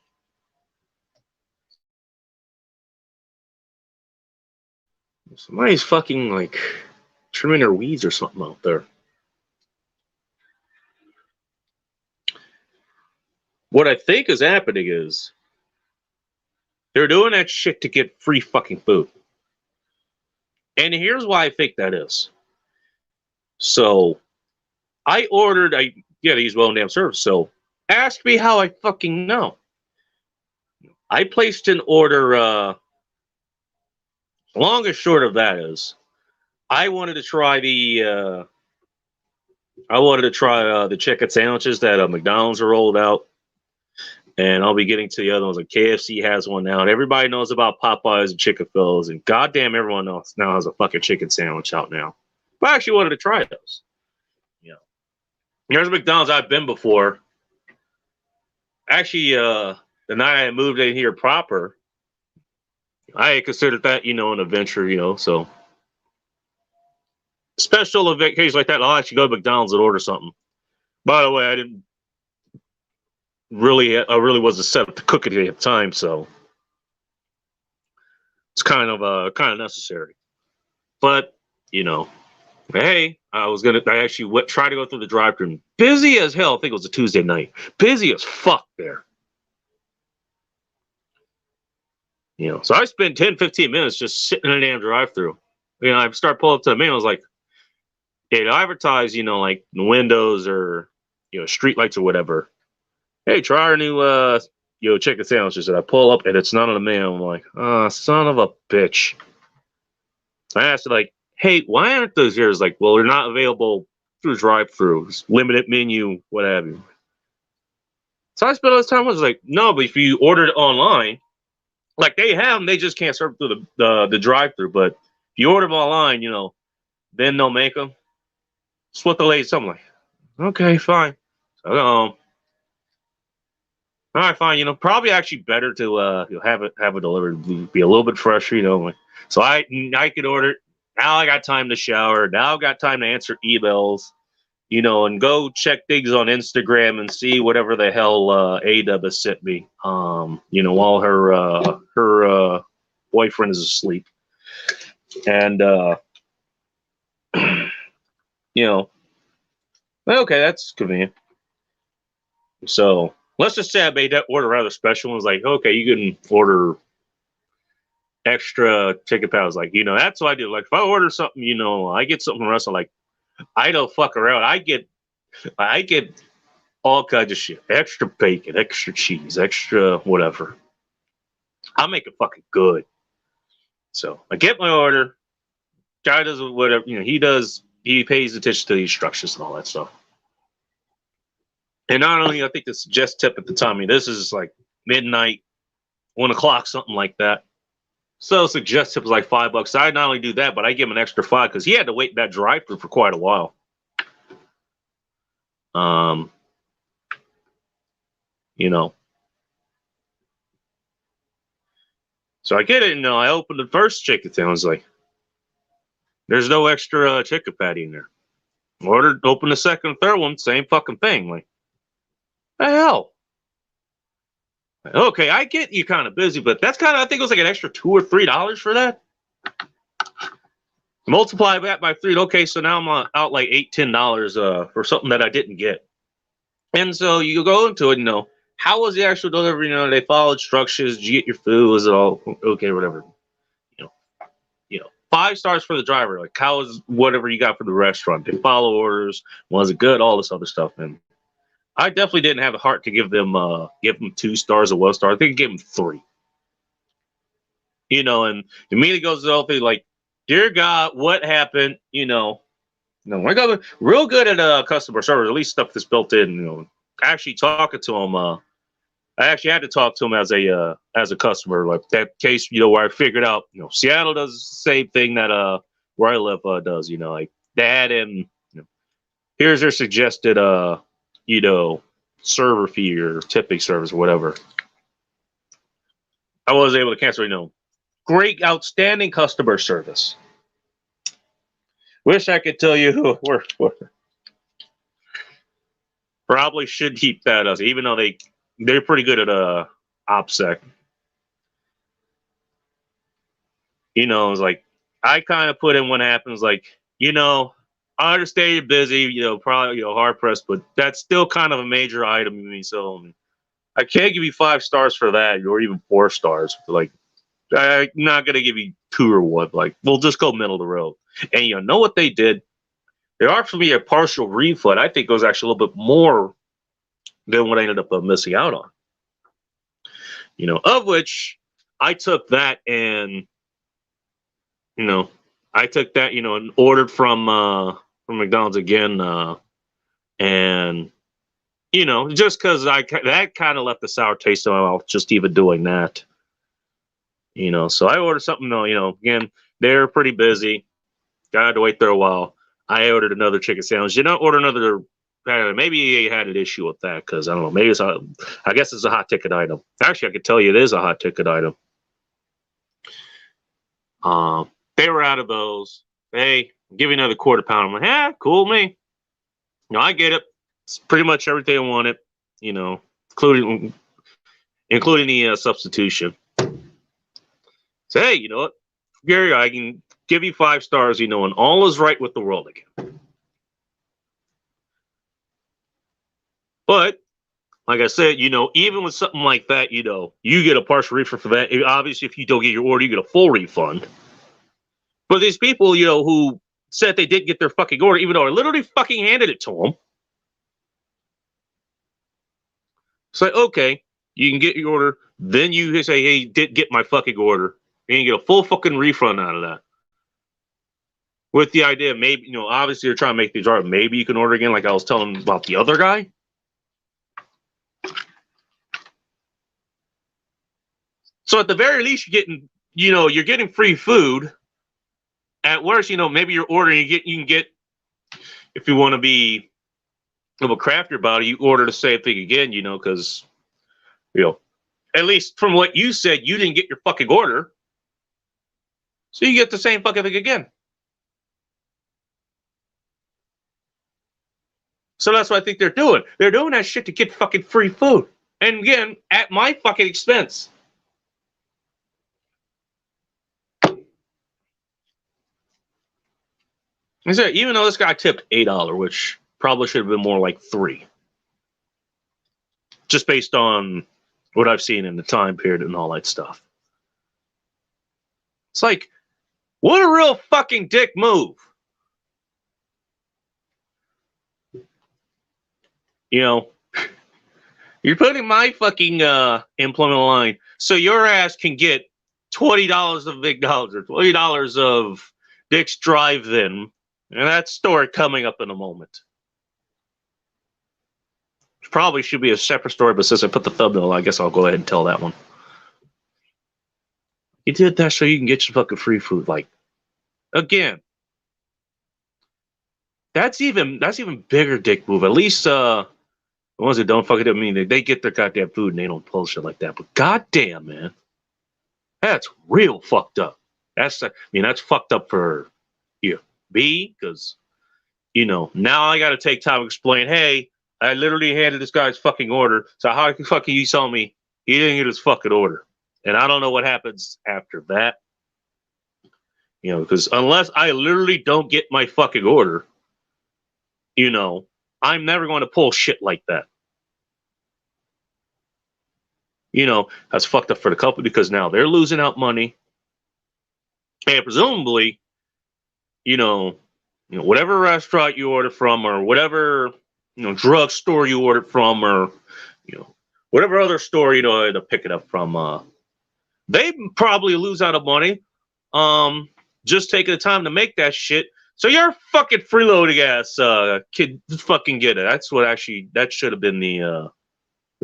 Somebody's fucking like trimming their weeds or something out there. What I think is happening is they're doing that shit to get free fucking food. And here's why I think that is. So I ordered, I use my own damn service. So ask me how I fucking know. I placed an order, long and short of that is I wanted to try the chicken sandwiches that McDonald's are rolled out. And I'll be getting to the other ones. Like KFC has one now, and everybody knows about Popeyes and Chicken Phil's, and goddamn, everyone else now has a fucking chicken sandwich out now. But I actually wanted to try those. You know, there's a McDonald's I've been before. Actually, the night I moved in here proper, I considered that, you know, an adventure, you know. So special occasions like that, I'll actually go to McDonald's and order something. By the way, I really wasn't set up to cook it at the time, so it's kind of necessary. But you know, hey, I actually tried to go through the drive-thru. Busy as hell. I think it was a Tuesday night. Busy as fuck there. You know, so I spent 10, 15 minutes just sitting in a damn drive-thru. You know, I start pulling up to the menu. I was like, hey, to advertise, you know, like the windows or, you know, street lights or whatever. Hey, try our new chicken sandwiches. And I pull up and it's none of the menu. I'm like, son of a bitch. I asked her, like, hey, why aren't those here? It's like, well, they're not available through drive-through, limited menu, what have you. So I spent all this time. I was like, no, but if you ordered it online, like they have them, they just can't serve through the drive-through. But if you order them online, you know, then they'll make them. That's what the lady said. I'm like, okay, fine. So I go home. All right, fine. You know, probably actually better to have it delivered, be a little bit fresher. You know, So I could order. Now I got time to shower. Now I got time to answer emails, and go check things on Instagram and see whatever the hell A-Dub has sent me. While her boyfriend is asleep, and okay, that's convenient. So let's just say I made that order rather special. And was like, okay, you can order extra chicken pounds. Like, that's what I do. Like, if I order something, I get something from a restaurant. Like, I don't fuck around. I get all kinds of shit. Extra bacon, extra cheese, extra whatever. I'll make it fucking good. So I get my order. Guy does whatever, he pays attention to the instructions and all that stuff. And not only, I think the suggest tip at the time, this is like midnight, 1 o'clock, something like that. So suggest tip was like $5. I not only do that, but I give him an extra $5 because he had to wait in that drive-thru for quite a while. So I get it, I opened the first chicken thing. I was like, there's no extra chicken patty in there. Open the second and third one, same fucking thing. Like, the hell? Okay, I get you kind of busy, but that's I think it was like an extra $2 or $3 for that. Multiply that by 3. Okay, so now I'm out like $8, $10 for something that I didn't get. And so you go into it, how was the actual delivery? They followed instructions. Did you get your food? Was it all okay? Whatever. 5 stars for the driver. Like, how was whatever you got for the restaurant? They follow orders. Was it good? All this other stuff. And I definitely didn't have the heart to give them 2 stars or 1 star. I think I gave them 3. And immediately goes to the whole thing like, dear God, what happened? I got real good at customer service, at least stuff that's built in. Actually talking to him. I actually had to talk to him as a customer, like that case, where I figured out, Seattle does the same thing that where I live does, like that, and here's their suggested server fee or tipping service or whatever. I was able to cancel, great, outstanding customer service. Wish I could tell you where. Probably should keep that us, even though they're pretty good at OPSEC. It's like I kind of put in what happens. Like, I understand you're busy. Probably hard pressed, but that's still kind of a major item to me. So I can't give you 5 stars for that, or even 4 stars. Like, I'm not gonna give you 2 or 1. Like, we'll just go middle of the road. And you know what they did? They offered me a partial refund. I think it was actually a little bit more than what I ended up missing out on. Of which I took that and, and ordered from McDonald's again, and just because that kind of left a sour taste in my mouth, just even doing that. So I ordered something. Again, they're pretty busy. Got to wait there a while. I ordered another chicken sandwich. Did not order another. Maybe they had an issue with that because I don't know. Maybe I guess it's a hot ticket item. Actually, I could tell you it is a hot ticket item. They were out of those. Hey, give me another quarter pound. I'm like, cool, me. I get it. It's pretty much everything I wanted. Including the substitution. So hey, you know what, Gary, I can give you 5 stars. And all is right with the world again. But like I said, even with something like that, you get a partial refund for that. Obviously, if you don't get your order, you get a full refund. But these people, who said they didn't get their fucking order, even though I literally fucking handed it to them. It's like, okay, you can get your order. Then you say, hey, didn't get my fucking order. And you get a full fucking refund out of that. With the idea, maybe, obviously you're trying to make these right. Maybe you can order again, like I was telling about the other guy. So at the very least, you're getting free food. At worst, maybe you're ordering. You can get, if you want to be of a craftier about it, you order the same thing again. Because at least from what you said, you didn't get your fucking order. So you get the same fucking thing again. So that's what I think they're doing. They're doing that shit to get fucking free food. And again, at my fucking expense. I said, even though this guy tipped $8, which probably should have been more like $3. Just based on what I've seen in the time period and all that stuff. It's like, what a real fucking dick move. You know, you're putting my fucking employment line so your ass can get $20 of McDonald's or $20 of Dick's Drive-In. And that story coming up in a moment. Probably should be a separate story, but since I put the thumbnail, I guess I'll go ahead and tell that one. You did that so you can get your fucking free food. Like, again, that's even bigger dick move. At least the ones that don't fuck it up, I mean, they get their goddamn food and they don't pull shit like that. But goddamn, man, that's real fucked up. That's fucked up for you, B, because now I got to take time to explain. Hey, I literally handed this guy's fucking order. So how the fuck can you tell me he didn't get his fucking order? And I don't know what happens after that. Because unless I literally don't get my fucking order, I'm never going to pull shit like that. That's fucked up for the company because now they're losing out money. And presumably, whatever restaurant you order from or whatever, drugstore you ordered from or, whatever other store, to pick it up from, they probably lose out of money. Just taking the time to make that shit. So your fucking freeloading ass kid fucking get it. That's what that should have been the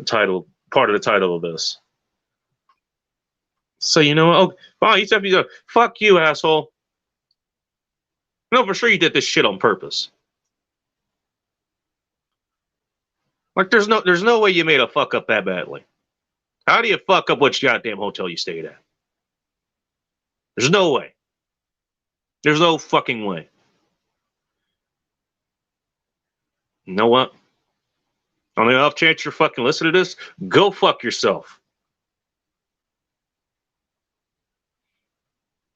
title, part of the title of this. So fine, you go, fuck you, asshole. No, for sure you did this shit on purpose. Like there's no way you made a fuck up that badly. How do you fuck up which goddamn hotel you stayed at? There's no way. There's no fucking way. You know what? On the off chance you're fucking listening to this, go fuck yourself.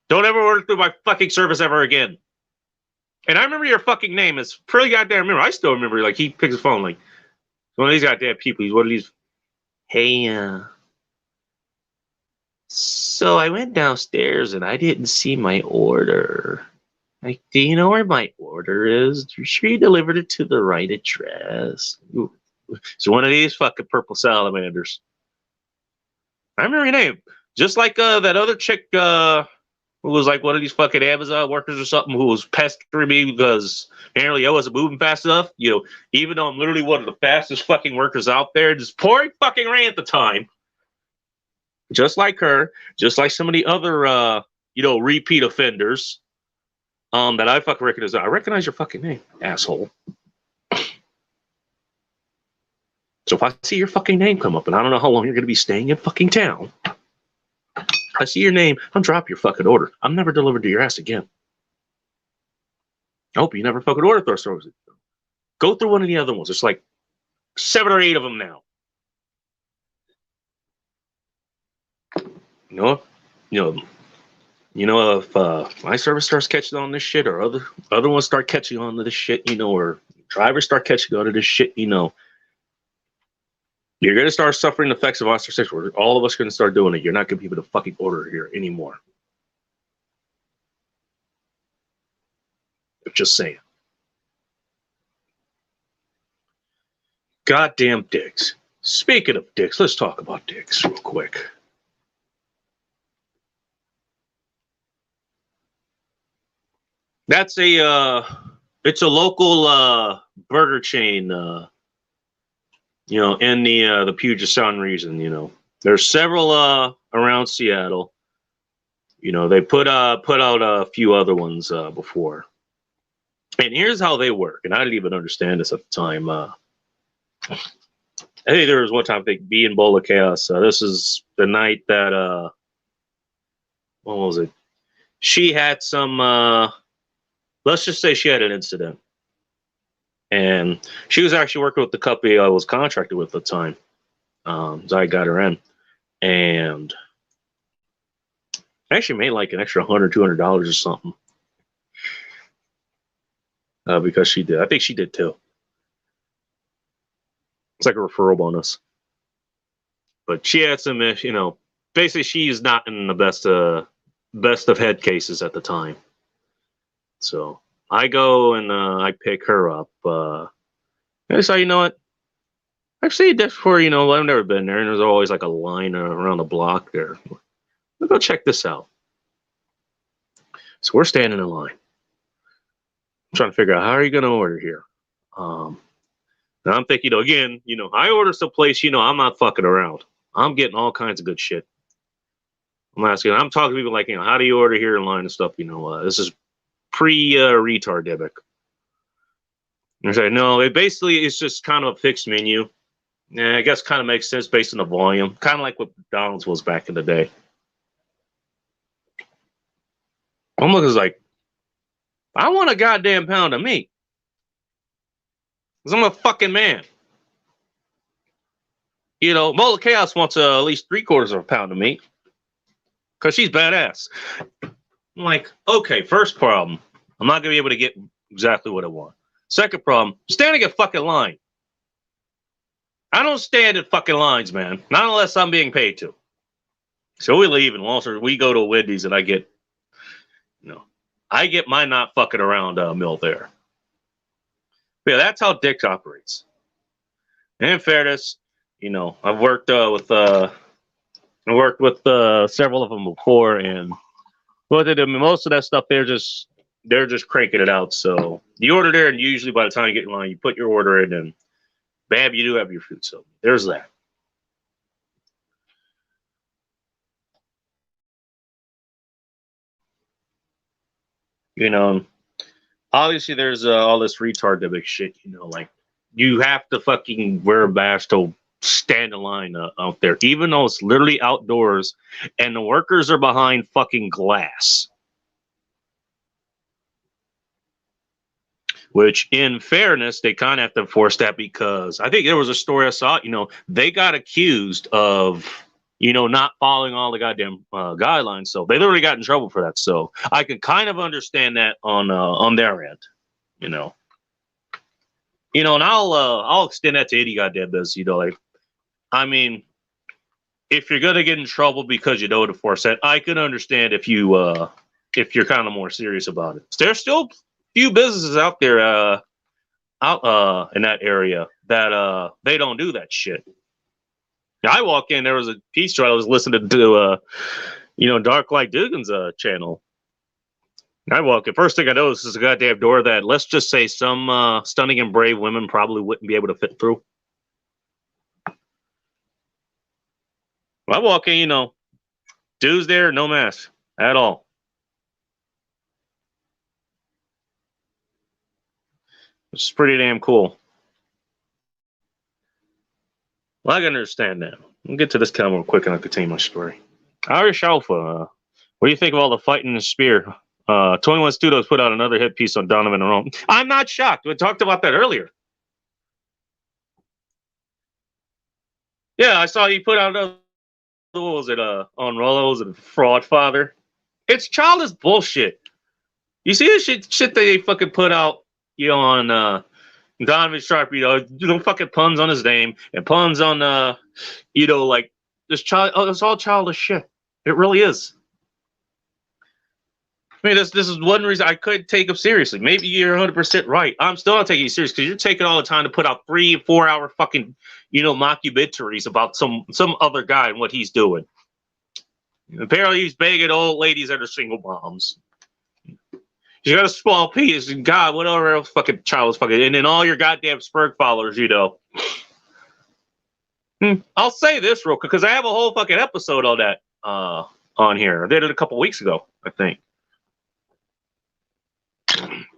Don't ever order through my fucking service ever again. And I remember your fucking name. It's pretty goddamn remember. I still remember. Like he picks his phone. Like one of these goddamn people. He's one of these. Hey, so I went downstairs and I didn't see my order. Like, do you know where my order is? You sure you delivered it to the right address? Ooh. It's one of these fucking purple salamanders. I remember your name. Just like that other chick who was like one of these fucking Amazon workers or something who was pestering me because apparently I wasn't moving fast enough. Even though I'm literally one of the fastest fucking workers out there, just pouring fucking rain at the time. Just like her, just like some of the other, repeat offenders that I fucking recognize. I recognize your fucking name, asshole. So if I see your fucking name come up, and I don't know how long you're going to be staying in fucking town, I see your name, I'll drop your fucking order. I'm never delivered to your ass again. I hope you never fucking order through our stores. Go through one of the other ones. There's like 7 or 8 of them now. If my service starts catching on this shit, or other ones start catching on to this shit, or drivers start catching on to this shit, you're gonna start suffering the effects of Oster 6. All of us are gonna start doing it. You're not gonna be able to fucking order here anymore. I'm just saying. Goddamn dicks. Speaking of dicks, let's talk about dicks real quick. That's it's a local burger chain, in the Puget Sound region. There's several around Seattle. They put out a few other ones before. And here's how they work. And I didn't even understand this at the time. I think there was one time, I think, B and Bowl of Chaos. This is the night that, what was it? she had some. Let's just say she had an incident, and she was actually working with the company I was contracted with at the time. So I got her in, and I actually made like an extra $100, $200 or something because she did. I think she did too. It's like a referral bonus. But she had some, basically she's not in the best of head cases at the time. So I go and I pick her up. I say, you know what? I've seen this before, I've never been there, and there's always like a line around the block there. Let's go check this out. So we're standing in line. I'm trying to figure out how are you going to order here. And I'm thinking, again, I order some place, I'm not fucking around. I'm getting all kinds of good shit. I'm talking to people like, how do you order here in line and stuff? This is pre-retard demic. They're saying, no, it's just kind of a fixed menu. Yeah, I guess kind of makes sense based on the volume. Kind of like what McDonald's was back in the day. I'm looking like, I want a goddamn pound of meat. Because I'm a fucking man. Mola Chaos wants at least 3/4 of a pound of meat. Because she's badass. I'm like, okay, first problem. I'm not going to be able to get exactly what I want. Second problem, standing in fucking line. I don't stand in fucking lines, man. Not unless I'm being paid to. So we leave and Walter, we go to Wendy's and I get my not fucking around meal there. But yeah, that's how Dick operates. And in fairness, I've worked with several of them before, and most of that stuff they're just cranking it out. So you order there, and usually by the time you get in line, you put your order in, and bam, you do have your food. So there's that. Obviously there's all this retard shit. Like you have to fucking wear a badge to stand in line out there, even though it's literally outdoors, and the workers are behind fucking glass. Which, in fairness, they kind of have to enforce that because I think there was a story I saw. They got accused of, not following all the goddamn guidelines. So they literally got in trouble for that. So I can kind of understand that on their end, And I'll extend that to any goddamn business. If you're gonna get in trouble because you don't enforce that, I can understand if you're kind of more serious about it. There's still few businesses out there in that area that they don't do that shit. I walk in, there was a piece I was listening to Dark Light Dugan's channel. I walk in, first thing I notice is a goddamn door that, let's just say, some stunning and brave women probably wouldn't be able to fit through. I walk in, dude's there, no mask at all. It's pretty damn cool. Well, I can understand that. We'll get to this kind of real quick and I'll continue my story. Irish Alpha, what do you think of all the fighting and spear? 21 Studios put out another hit piece on Donovan and Rome. I'm not shocked. We talked about that earlier. Yeah, I saw you put out another, what was it, on Rollo's and Fraud Father. It's childish bullshit. You see this shit they fucking put out, on Donovan Sharp, fucking puns on his name and puns on, like this child. Oh, it's all childish shit. It really is. This is one reason I couldn't take him seriously. Maybe you're 100% right. I'm still not taking you serious because you're taking all the time to put out 3-4 hour fucking, mockumentaries about some other guy and what he's doing. Apparently he's begging old ladies that are single moms. You got a small piece, and God, whatever else fucking child was fucking, and then all your goddamn Spurg followers, I'll say this real quick because I have a whole fucking episode on that on here. I did it a couple weeks ago, I think.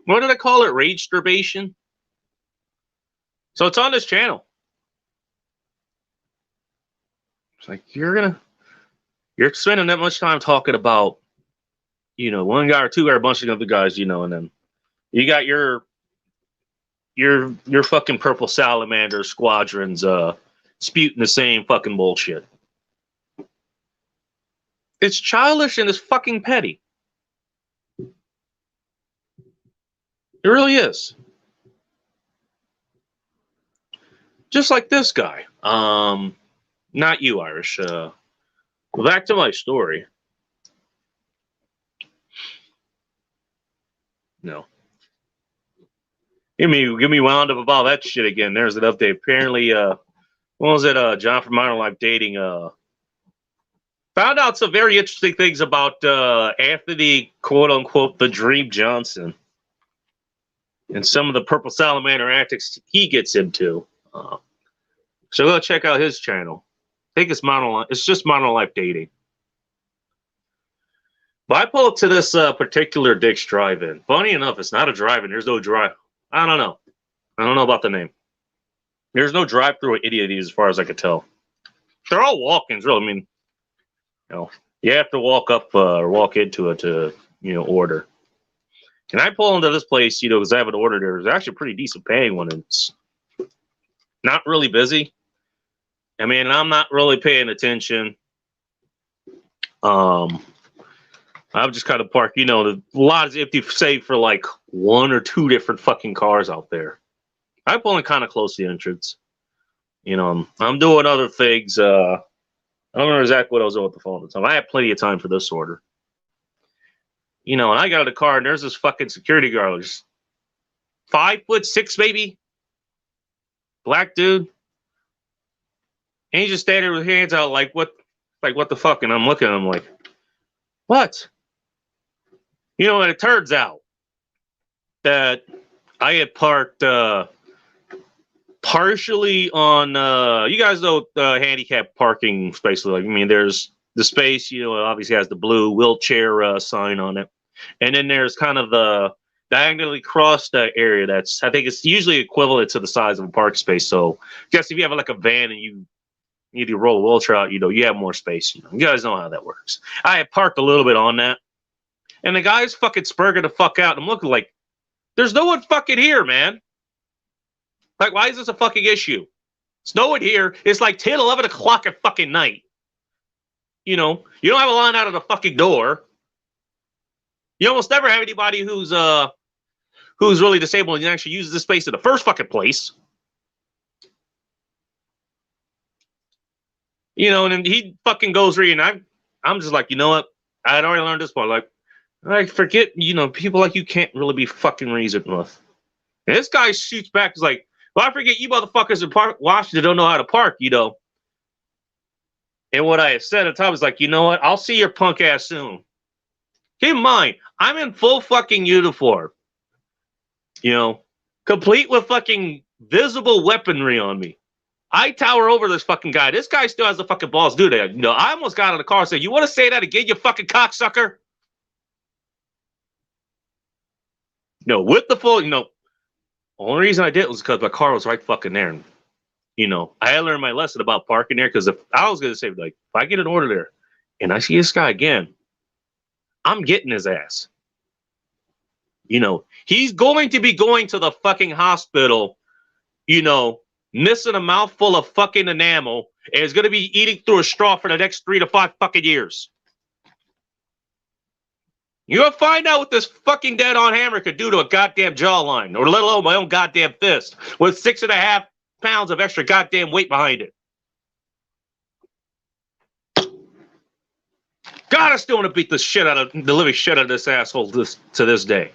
What did I call it? Rage Disturbation? So it's on this channel. It's like you're spending that much time talking about You know, one guy or two guy, a bunch of other guys, you know, and then you got your fucking purple salamander squadrons spewing the same fucking bullshit. It's childish and it's fucking petty. It really is. Just like this guy. Not you, Irish. Back to my story. No. Give me wound up about that shit again. There's an update. Apparently, what was it? John from Modern Life Dating. Found out some very interesting things about Anthony, quote unquote, the Dream Johnson, and some of the Purple Salamander antics he gets into. So go check out his channel. I think it's just Modern Life Dating. But I pull up to this particular Dick's Drive-In. Funny enough, it's not a drive-in. There's no drive. I don't know. I don't know about the name. There's no drive-through at any of these, as far as I could tell. They're all walk-ins, really. I mean, you know, you have to walk up or walk into it to, you know, order. And I pull into this place, you know, because I have an order there. It's actually a pretty decent paying one. It's not really busy. I mean, I'm not really paying attention. I've just kind of parked, you know, a lot is empty, save for like one or two different fucking cars out there. I pull in kind of close to the entrance. You know, I'm doing other things. I don't know exactly what I was doing with the phone at the time. I had plenty of time for this order. You know, and I got out of the car and there's this fucking security guard, just 5'6" maybe, black dude. And he's just standing there with his hands out like what the fuck? And I'm looking at him like, what? You know, and it turns out that I had parked partially on, you guys know handicap parking space. Like, I mean, there's the space, you know, obviously has the blue wheelchair sign on it. And then there's kind of the diagonally crossed area that's, I think it's usually equivalent to the size of a park space. So I guess if you have like a van and you need to roll a wheelchair out, you know, you have more space. You know, you guys know how that works. I had parked a little bit on that. And the guy's fucking spurging the fuck out. I'm looking like, there's no one fucking here, man. Like, why is this a fucking issue? There's no one here. It's like 10, 11 o'clock at fucking night. You know, you don't have a line out of the fucking door. You almost never have anybody who's really disabled and actually uses this space in the first fucking place. You know, and then he fucking goes reading. I'm just like, you know what? I had already learned this part. Like, I forget, you know, people like you can't really be fucking reasoned with. And this guy shoots back. He's like, well, I forget you motherfuckers in Washington don't know how to park, you know. And what I had said at the time was like, you know what? I'll see your punk ass soon. Keep in mind, I'm in full fucking uniform. You know, complete with fucking visible weaponry on me. I tower over this fucking guy. This guy still has the fucking balls to do that. You know, I almost got out of the car and said, you want to say that again, you fucking cocksucker? No, with the full, you know, only reason I did was because my car was right fucking there. And, you know, I had learned my lesson about parking there because if I was going to say, like, if I get an order there and I see this guy again, I'm getting his ass. You know, he's going to be going to the fucking hospital, you know, missing a mouthful of fucking enamel and is going to be eating through a straw for the next 3 to 5 fucking years. You're going to find out what this fucking dead-on hammer could do to a goddamn jawline, or let alone my own goddamn fist, with 6.5 pounds of extra goddamn weight behind it. God, I still want to beat the living shit out of this asshole to this day.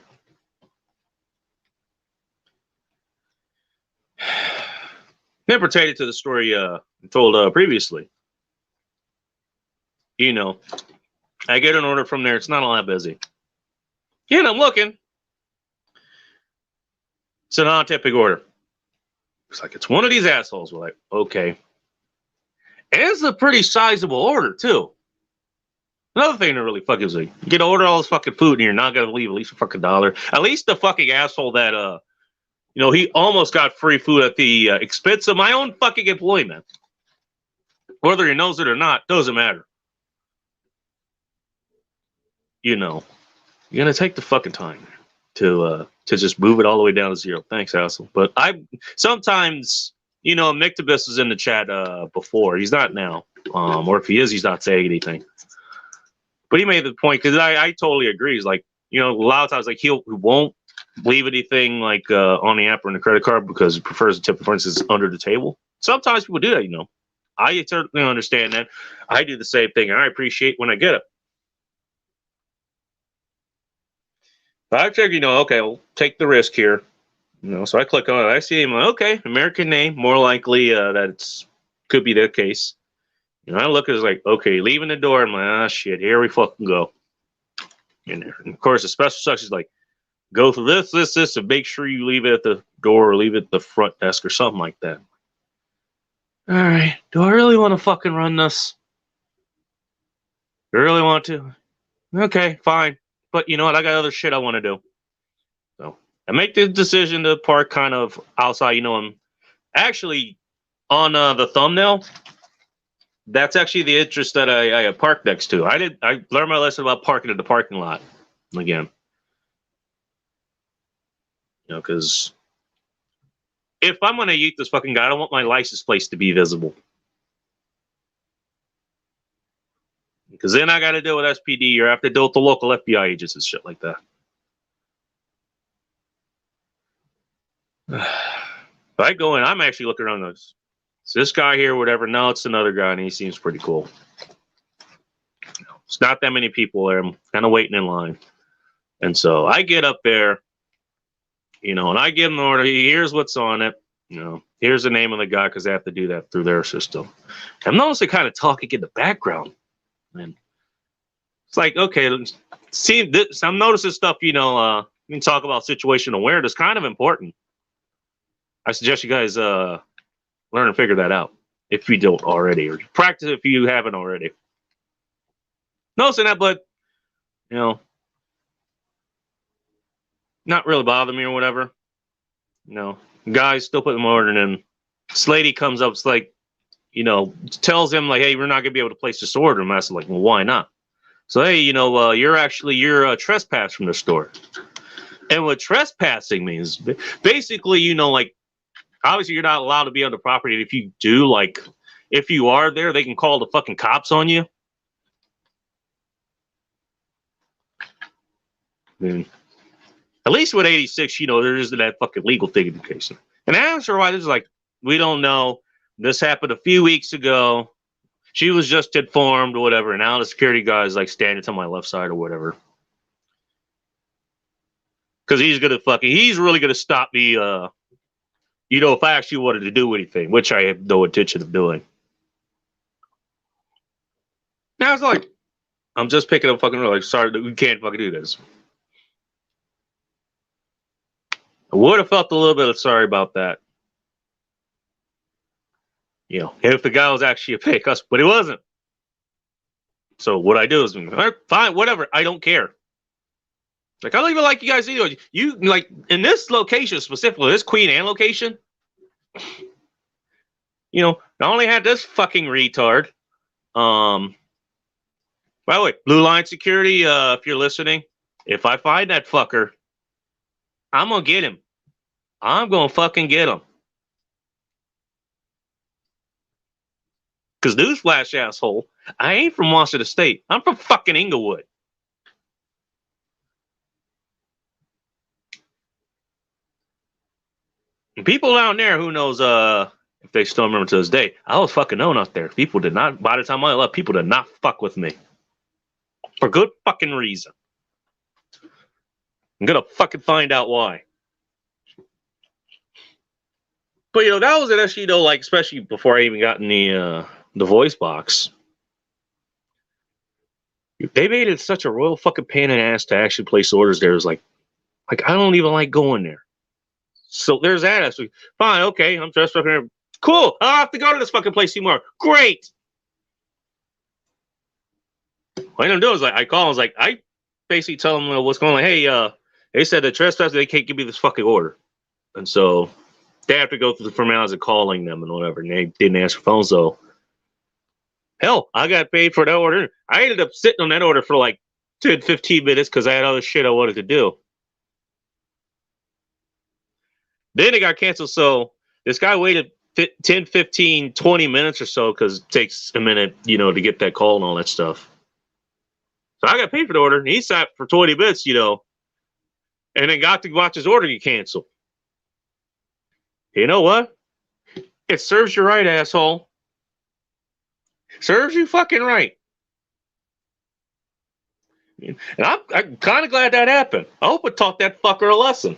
Then pertaining to the story told previously, you know, I get an order from there. It's not all that busy. Yeah, and I'm looking. It's a non-typical order. It's like, it's one of these assholes. We're like, okay. And it's a pretty sizable order, too. Another thing that really fucking is like, you get to order all this fucking food and you're not going to leave at least a fucking $1. At least the fucking asshole that, you know, he almost got free food at the expense of my own fucking employment. Whether he knows it or not, doesn't matter. You know. You're gonna take the fucking time to just move it all the way down to 0. Thanks, asshole. But I sometimes, Mictobus was in the chat before. He's not now. Or if he is, he's not saying anything. But he made the point because I totally agree. He's like, a lot of times like he won't leave anything like on the app or in the credit card because he prefers to tip, for instance, under the table. Sometimes people do that, I certainly understand that. I do the same thing, and I appreciate when I get it. But I figured, okay, we'll take the risk here. So I click on it. I see him. Okay, American name. More likely that it's could be the case. I look at it like, okay, leaving the door. I'm like, shit, here we fucking go. And of course, the special instructions like, go through this, and make sure you leave it at the door or leave it at the front desk or something like that. All right, do I really want to fucking run this? Do I really want to? Okay, fine. But you know what? I got other shit I want to do. So I make the decision to park kind of outside. I'm actually on the thumbnail. That's actually the interest that I parked next to. I learned my lesson about parking in the parking lot again. Because if I'm gonna eat this fucking guy, I don't want my license plate to be visible. Because then I got to deal with SPD or I have to deal with the local FBI agents and shit like that. If I go in, I'm actually looking around those. Is this guy here, whatever? No, it's another guy, and he seems pretty cool. It's not that many people there. I'm kind of waiting in line. And so I get up there, and I give him the order. Here's what's on it. Here's the name of the guy because they have to do that through their system. I'm noticing kind of talking in the background. And it's like, okay, see this. I'm noticing stuff, you can talk about situational awareness, kind of important. I suggest you guys learn and figure that out if you don't already, or practice if you haven't already. Noticing that, but not really bother me or whatever. Guys still putting my order in. This lady comes up, it's like, tells him like, hey, we're not gonna be able to place this order. And I said, like, well, why not? So hey, you're trespass from the store. And what trespassing means, basically, like, obviously you're not allowed to be on the property. And if you do, like, if you are there, they can call the fucking cops on you. And at least with 86, there isn't that fucking legal thing in the case. And I asked her why. This is like, we don't know. This happened a few weeks ago. She was just informed or whatever. And now the security guy is like standing to my left side or whatever. Because he's really going to stop me, if I actually wanted to do anything, which I have no intention of doing. Now it's like, I'm just picking up fucking, like, sorry, we can't fucking do this. I would have felt a little bit of sorry about that. If the guy was actually a fake customer, but he wasn't. So what I do is, fine, whatever. I don't care. Like, I don't even like you guys either. You, like, in this location specifically, this Queen Anne location, I only had this fucking retard. By the way, Blue Line Security, if you're listening, if I find that fucker, I'm gonna get him. I'm gonna fucking get him. Because newsflash, asshole, I ain't from Washington State. I'm from fucking Inglewood. And people down there, who knows if they still remember to this day, I was fucking known out there. People did not, by the time I left, people did not fuck with me. For good fucking reason. I'm gonna fucking find out why. But that was an issue, like, especially before I even got in the voice box. They made it such a royal fucking pain in the ass to actually place orders there. It was like I don't even like going there. So there's that aspect. Fine, okay, I'm just fucking here. Cool. I'll have to go to this fucking place anymore. Great. What I'm doing is, like, I call. I was like, I basically tell them what's going on. Like, hey, they said the trespass, they can't give me this fucking order, and so they have to go through the formalities of calling them and whatever. And they didn't answer phones, so hell, I got paid for that order. I ended up sitting on that order for like 10, 15 minutes because I had other shit I wanted to do. Then it got canceled. So this guy waited 10, 15, 20 minutes or so because it takes a minute, to get that call and all that stuff. So I got paid for the order, and he sat for 20 minutes, and then got to watch his order get canceled. You know what? It serves you right, asshole. Serves you fucking right. And I'm kind of glad that happened. I hope it taught that fucker a lesson.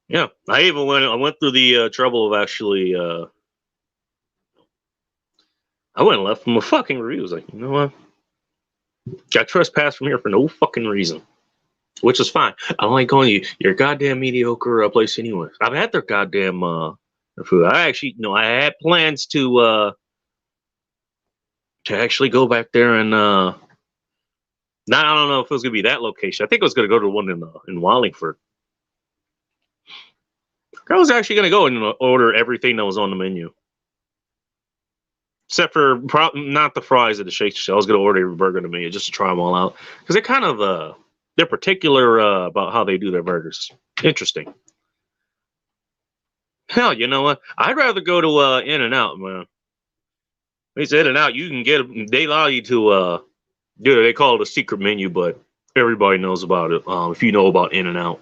Yeah, I went through the trouble of actually. I went and left him a fucking review. I was like, you know what? Got trespassed from here for no fucking reason, which is fine. I don't like going to your goddamn mediocre place anyway. I've had their goddamn food. I actually, I had plans to actually go back there and now I don't know if it was gonna be that location. I think I was gonna go to one in Wallingford. I was actually gonna go and order everything that was on the menu, except for not the fries at the Shake Shack. I was gonna order every burger on the menu just to try them all out because they're kind of they're particular about how they do their burgers. Interesting. Hell, you know what? I'd rather go to In-N-Out, man. It's In-N-Out. You can get. They allow you to do it. They call it a secret menu, but everybody knows about it. If you know about In-N-Out.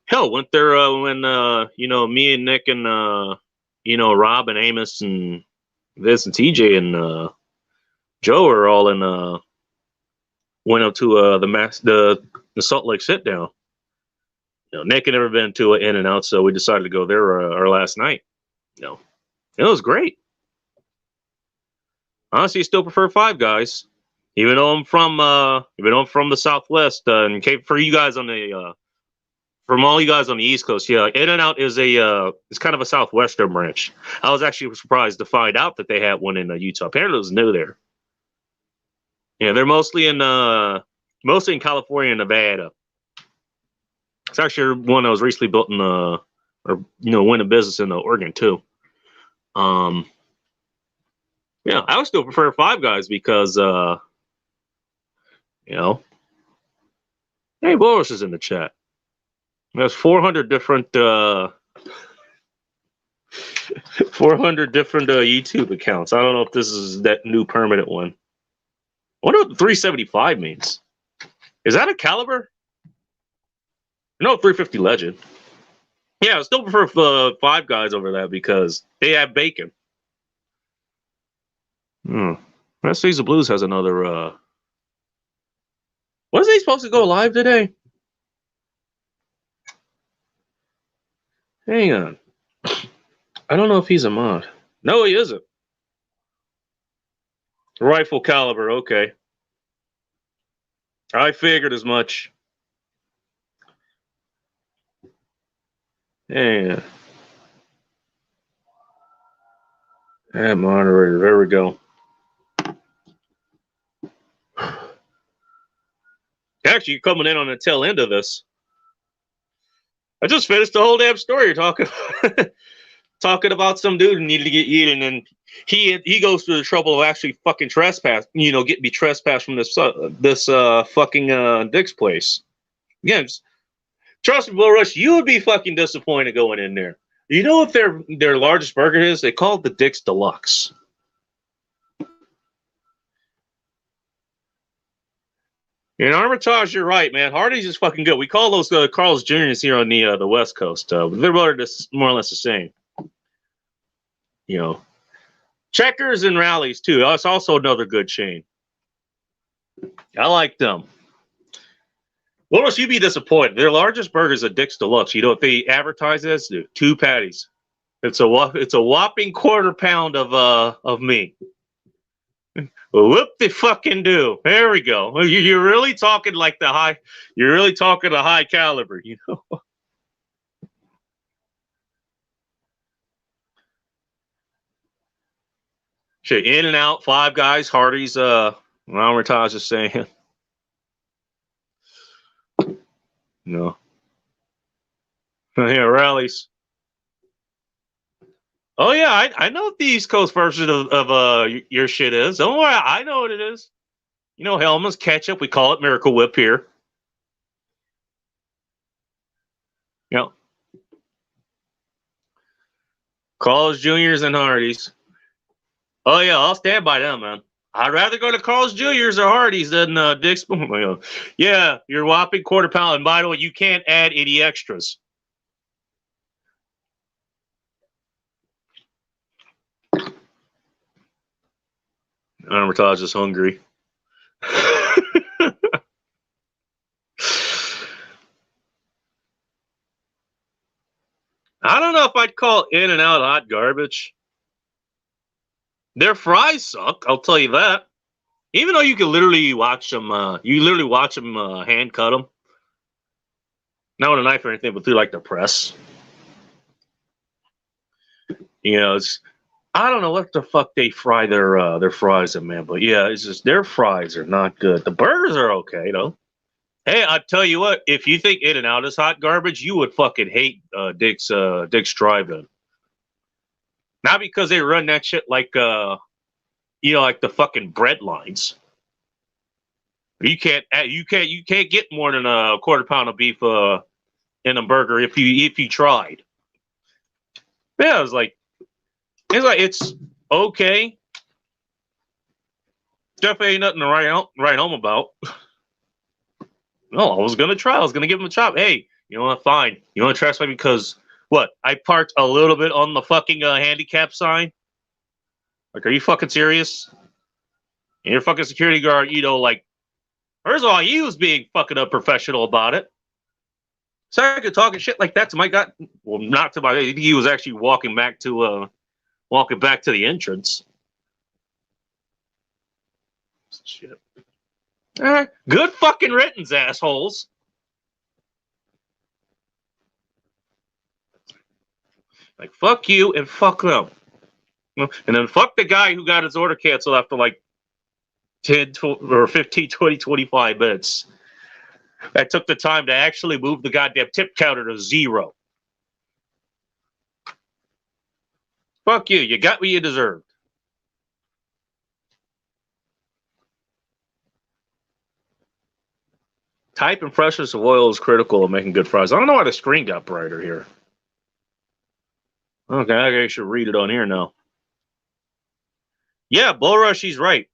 Hell, went there when me and Nick and Rob and Amos and Vince and TJ and Joe are all in went up to the Salt Lake sit down. Nick had never been to an In-N-Out, so we decided to go there our last night. It was great. Honestly, I still prefer Five Guys, even though I'm from the Southwest. And for you guys on the from all you guys on the East Coast, yeah, In-N-Out is it's kind of a Southwestern branch. I was actually surprised to find out that they had one in Utah. Apparently, it was new there. Yeah, they're mostly in California and Nevada. It's actually one that was recently built in went in business in Oregon too. Yeah, I would still prefer Five Guys because hey, Boris is in the chat. There's 400 different 400 different YouTube accounts. I don't know if this is that new permanent one. I wonder what the 375 means. Is that a caliber? No, 350 Legend. Yeah, I still prefer Five Guys over that because they have bacon. West Seas of Blues has another. Was he supposed to go live today? Hang on. I don't know if he's a mod. No, he isn't. Rifle caliber, okay. I figured as much. Yeah. Add moderator. There we go. Actually, you're coming in on the tail end of this. I just finished the whole damn story. You're talking about some dude who needed to get eaten, and he goes through the trouble of actually fucking trespass. Be trespassed from this fucking Dick's place. Again, trust me, Bill Rush, you would be fucking disappointed going in there. You know what their largest burger is? They call it the Dick's Deluxe. In Armitage, you're right, man. Hardee's is fucking good. We call those Carl's Jr.'s here on the West Coast. They're more or less the same. Checkers and Rallies too. That's also another good chain. I like them. What else you'd be disappointed? Their largest burger is a Dick's Deluxe. You know what they advertise as? 2 patties. It's a whopping quarter pound of meat. Whoop the fucking do. There we go. You're really talking like the high. You're really talking a high caliber. Shit, In-N-Out, Five Guys, Hardee's. Armitage is saying. No. Yeah, rallies. Oh yeah, I know what the East Coast version of your shit is. Don't worry, I know what it is. You know, Hellman's ketchup. We call it Miracle Whip here. You know, Carl's Juniors and Hardee's. Oh yeah, I'll stand by them, man. I'd rather go to Carl's Juniors or Hardee's than Dick's. Yeah, your whopping quarter pound. And by the way, you can't add any extras. Armitage is hungry. I don't know if I'd call In-N-Out hot garbage. Their fries suck, I'll tell you that. Even though you can literally watch them, hand cut them. Not with a knife or anything, but through like the press. You know, I don't know what the fuck they fry their fries in, man. But yeah, it's just their fries are not good. The burgers are okay though. Hey, I tell you what, if you think In-N-Out is hot garbage, you would fucking hate Dick's Drive-In. Not because they run that shit like like the fucking bread lines. You can't get more than a quarter pound of beef in a burger if you tried. Yeah, it's okay. Definitely ain't nothing to write home about. No, I was gonna try. I was gonna give him a chop. Hey, you know what? Fine. You want to try something because what? I parked a little bit on the fucking handicap sign. Like, are you fucking serious? And your fucking security guard, first of all, he was being fucking unprofessional about it. Second, talking shit like that to my guy. Well, not to my. He was actually walking back to the entrance. Shit. Good fucking riddance, assholes. Like, fuck you and fuck them. And then fuck the guy who got his order canceled after like 10 or 15, 20, 25 minutes. That took the time to actually move the goddamn tip counter to 0. Fuck you. You got what you deserved. Type and freshness of oil is critical in making good fries. I don't know why the screen got brighter here. Okay, I should read it on here now. Yeah, Bull Rush, he's right.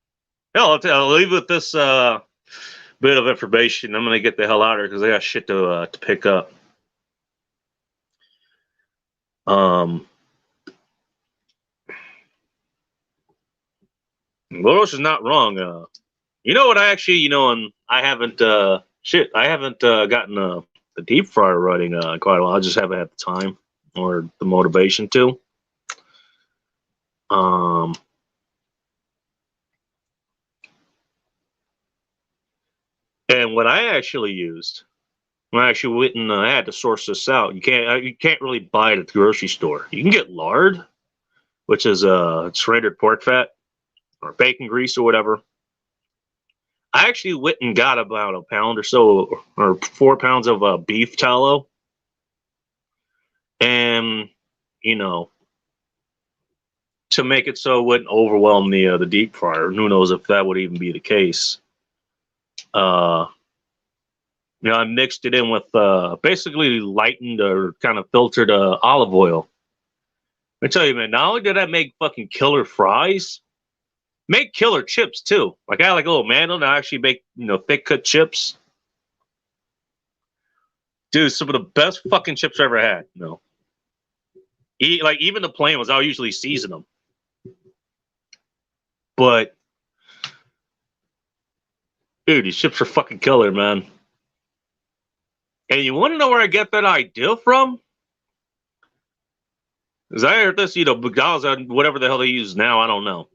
Hell, I'll leave with this bit of information. I'm going to get the hell out of here because I got shit to pick up. Bull Rush is not wrong. You know what? I actually, and I haven't gotten the deep fryer running quite a while. I just haven't had the time or the motivation to. And what I actually used, when I actually went and I had to source this out, you can't really buy it at the grocery store. You can get lard, which is it's rendered pork fat or bacon grease or whatever. I actually went and got about a pound or so, or 4 pounds of beef tallow, and to make it so it wouldn't overwhelm the deep fryer. Who knows if that would even be the case? I mixed it in with basically lightened or kind of filtered olive oil. I tell you, man, not only did I make fucking killer fries, make killer chips too. Like I had like a little mandolin to actually make thick cut chips. Dude, some of the best fucking chips I ever had. Even the plain ones, I'll usually season them. But dude, these chips are fucking killer, man. And you want to know where I get that idea from? Because I heard this, McDonald's, whatever the hell they use now, I don't know.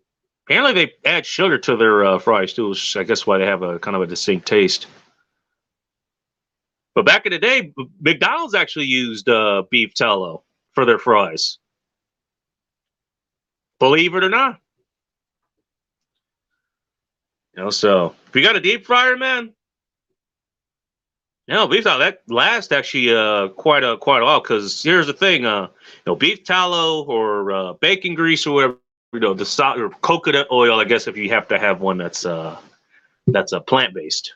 Apparently they add sugar to their fries too, which I guess why they have a kind of a distinct taste. But back in the day, McDonald's actually used beef tallow for their fries. Believe it or not. So if you got a deep fryer, man, No, beef tallow that lasts actually quite a while. Because here's the thing, beef tallow or bacon grease or whatever, or coconut oil. I guess if you have to have one that's a plant based.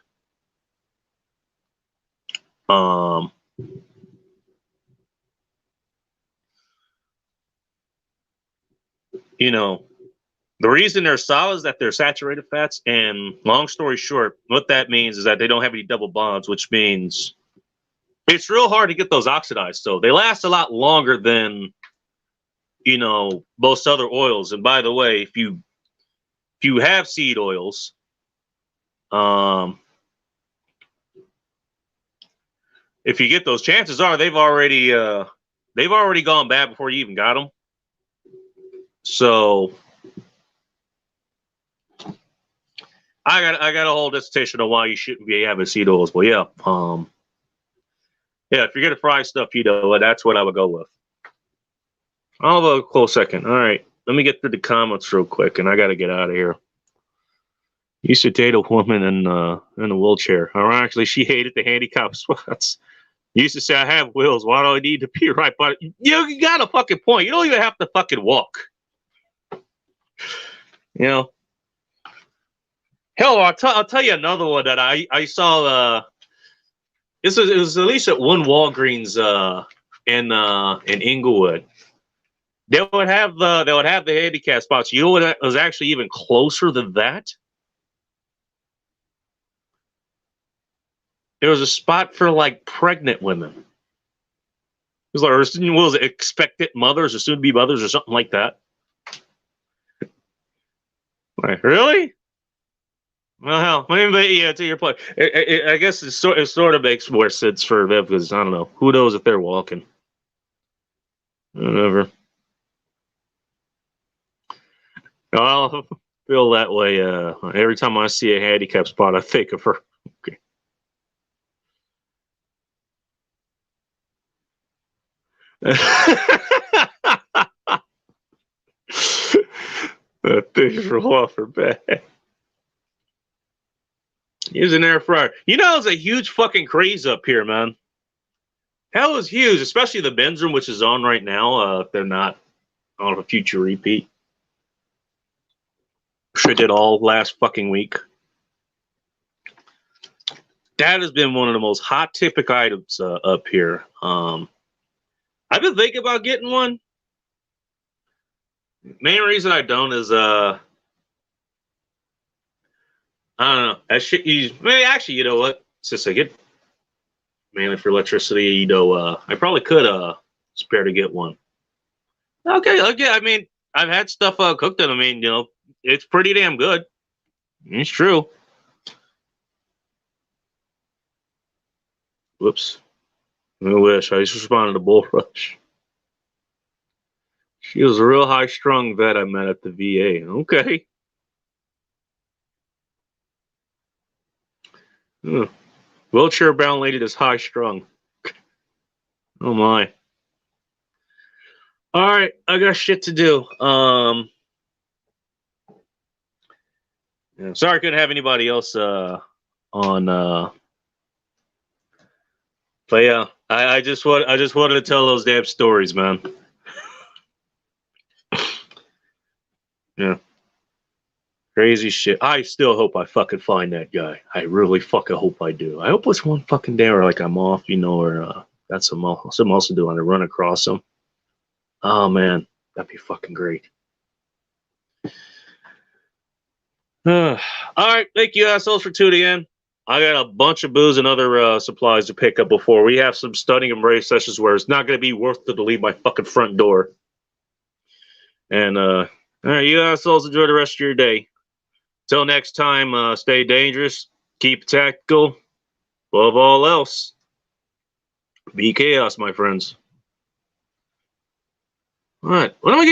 The reason they're solid is that they're saturated fats. And long story short, what that means is that they don't have any double bonds, which means it's real hard to get those oxidized. So they last a lot longer than, most other oils. And by the way, if you have seed oils, if you get those, chances are they've already gone bad before you even got them. So I got a whole dissertation on why you shouldn't be having seed oils. But yeah, if you're gonna fry stuff, that's what I would go with. I'll have a close second. All right, let me get through the comments real quick, and I got to get out of here. Used to date a woman in a wheelchair. Ironically, she hated the handicap spots. Used to say, "I have wheels. Why do I need to be right?" But you got a fucking point. You don't even have to fucking walk. Hell, I'll tell you another one that I saw. It was at least at one Walgreens in Inglewood. They would have the handicap spots. You know what was actually even closer than that? There was a spot for like pregnant women. It was like, what was it, expectant mothers or soon-to-be mothers or something like that. Like, really? Well, hell, maybe, yeah, to your point. I guess it sort of makes more sense for them because, I don't know. Who knows if they're walking? Whatever. I'll feel that way every time I see a handicap spot. I think of her. Okay. Things roll off her back. Use an air fryer. It's a huge fucking craze up here, man. Hell is huge, especially the Ben's room, which is on right now. If they're not on a future repeat. Sure did all last fucking week. That has been one of the most hot topic items up here. I've been thinking about getting one. Main reason I don't is I don't know. That shit actually, you know what? Since I get mainly for electricity, I probably could spare to get one. Okay. I mean, I've had stuff cooked in. I mean, it's pretty damn good. It's true. Whoops. I wish. I just responded to Bull Rush. She was a real high-strung vet I met at the VA. Okay. Wheelchair-bound lady that's high-strung. Oh, my. All right. I got shit to do. Yeah, sorry I couldn't have anybody else on. But yeah, I just wanted to tell those damn stories, man. Yeah. Crazy shit. I still hope I fucking find that guy. I really fucking hope I do. I hope it's one fucking day or like I'm off, or got something else to do and I run across him. Oh man, that'd be fucking great. All right, thank you assholes for tuning in. I got a bunch of booze and other supplies to pick up before we have some stunning embrace sessions where it's not going to be worth it to leave my fucking front door. And all right, you assholes enjoy the rest of your day. Till next time, stay dangerous, keep tactical, above all else, be chaos, my friends. All right, what am I getting?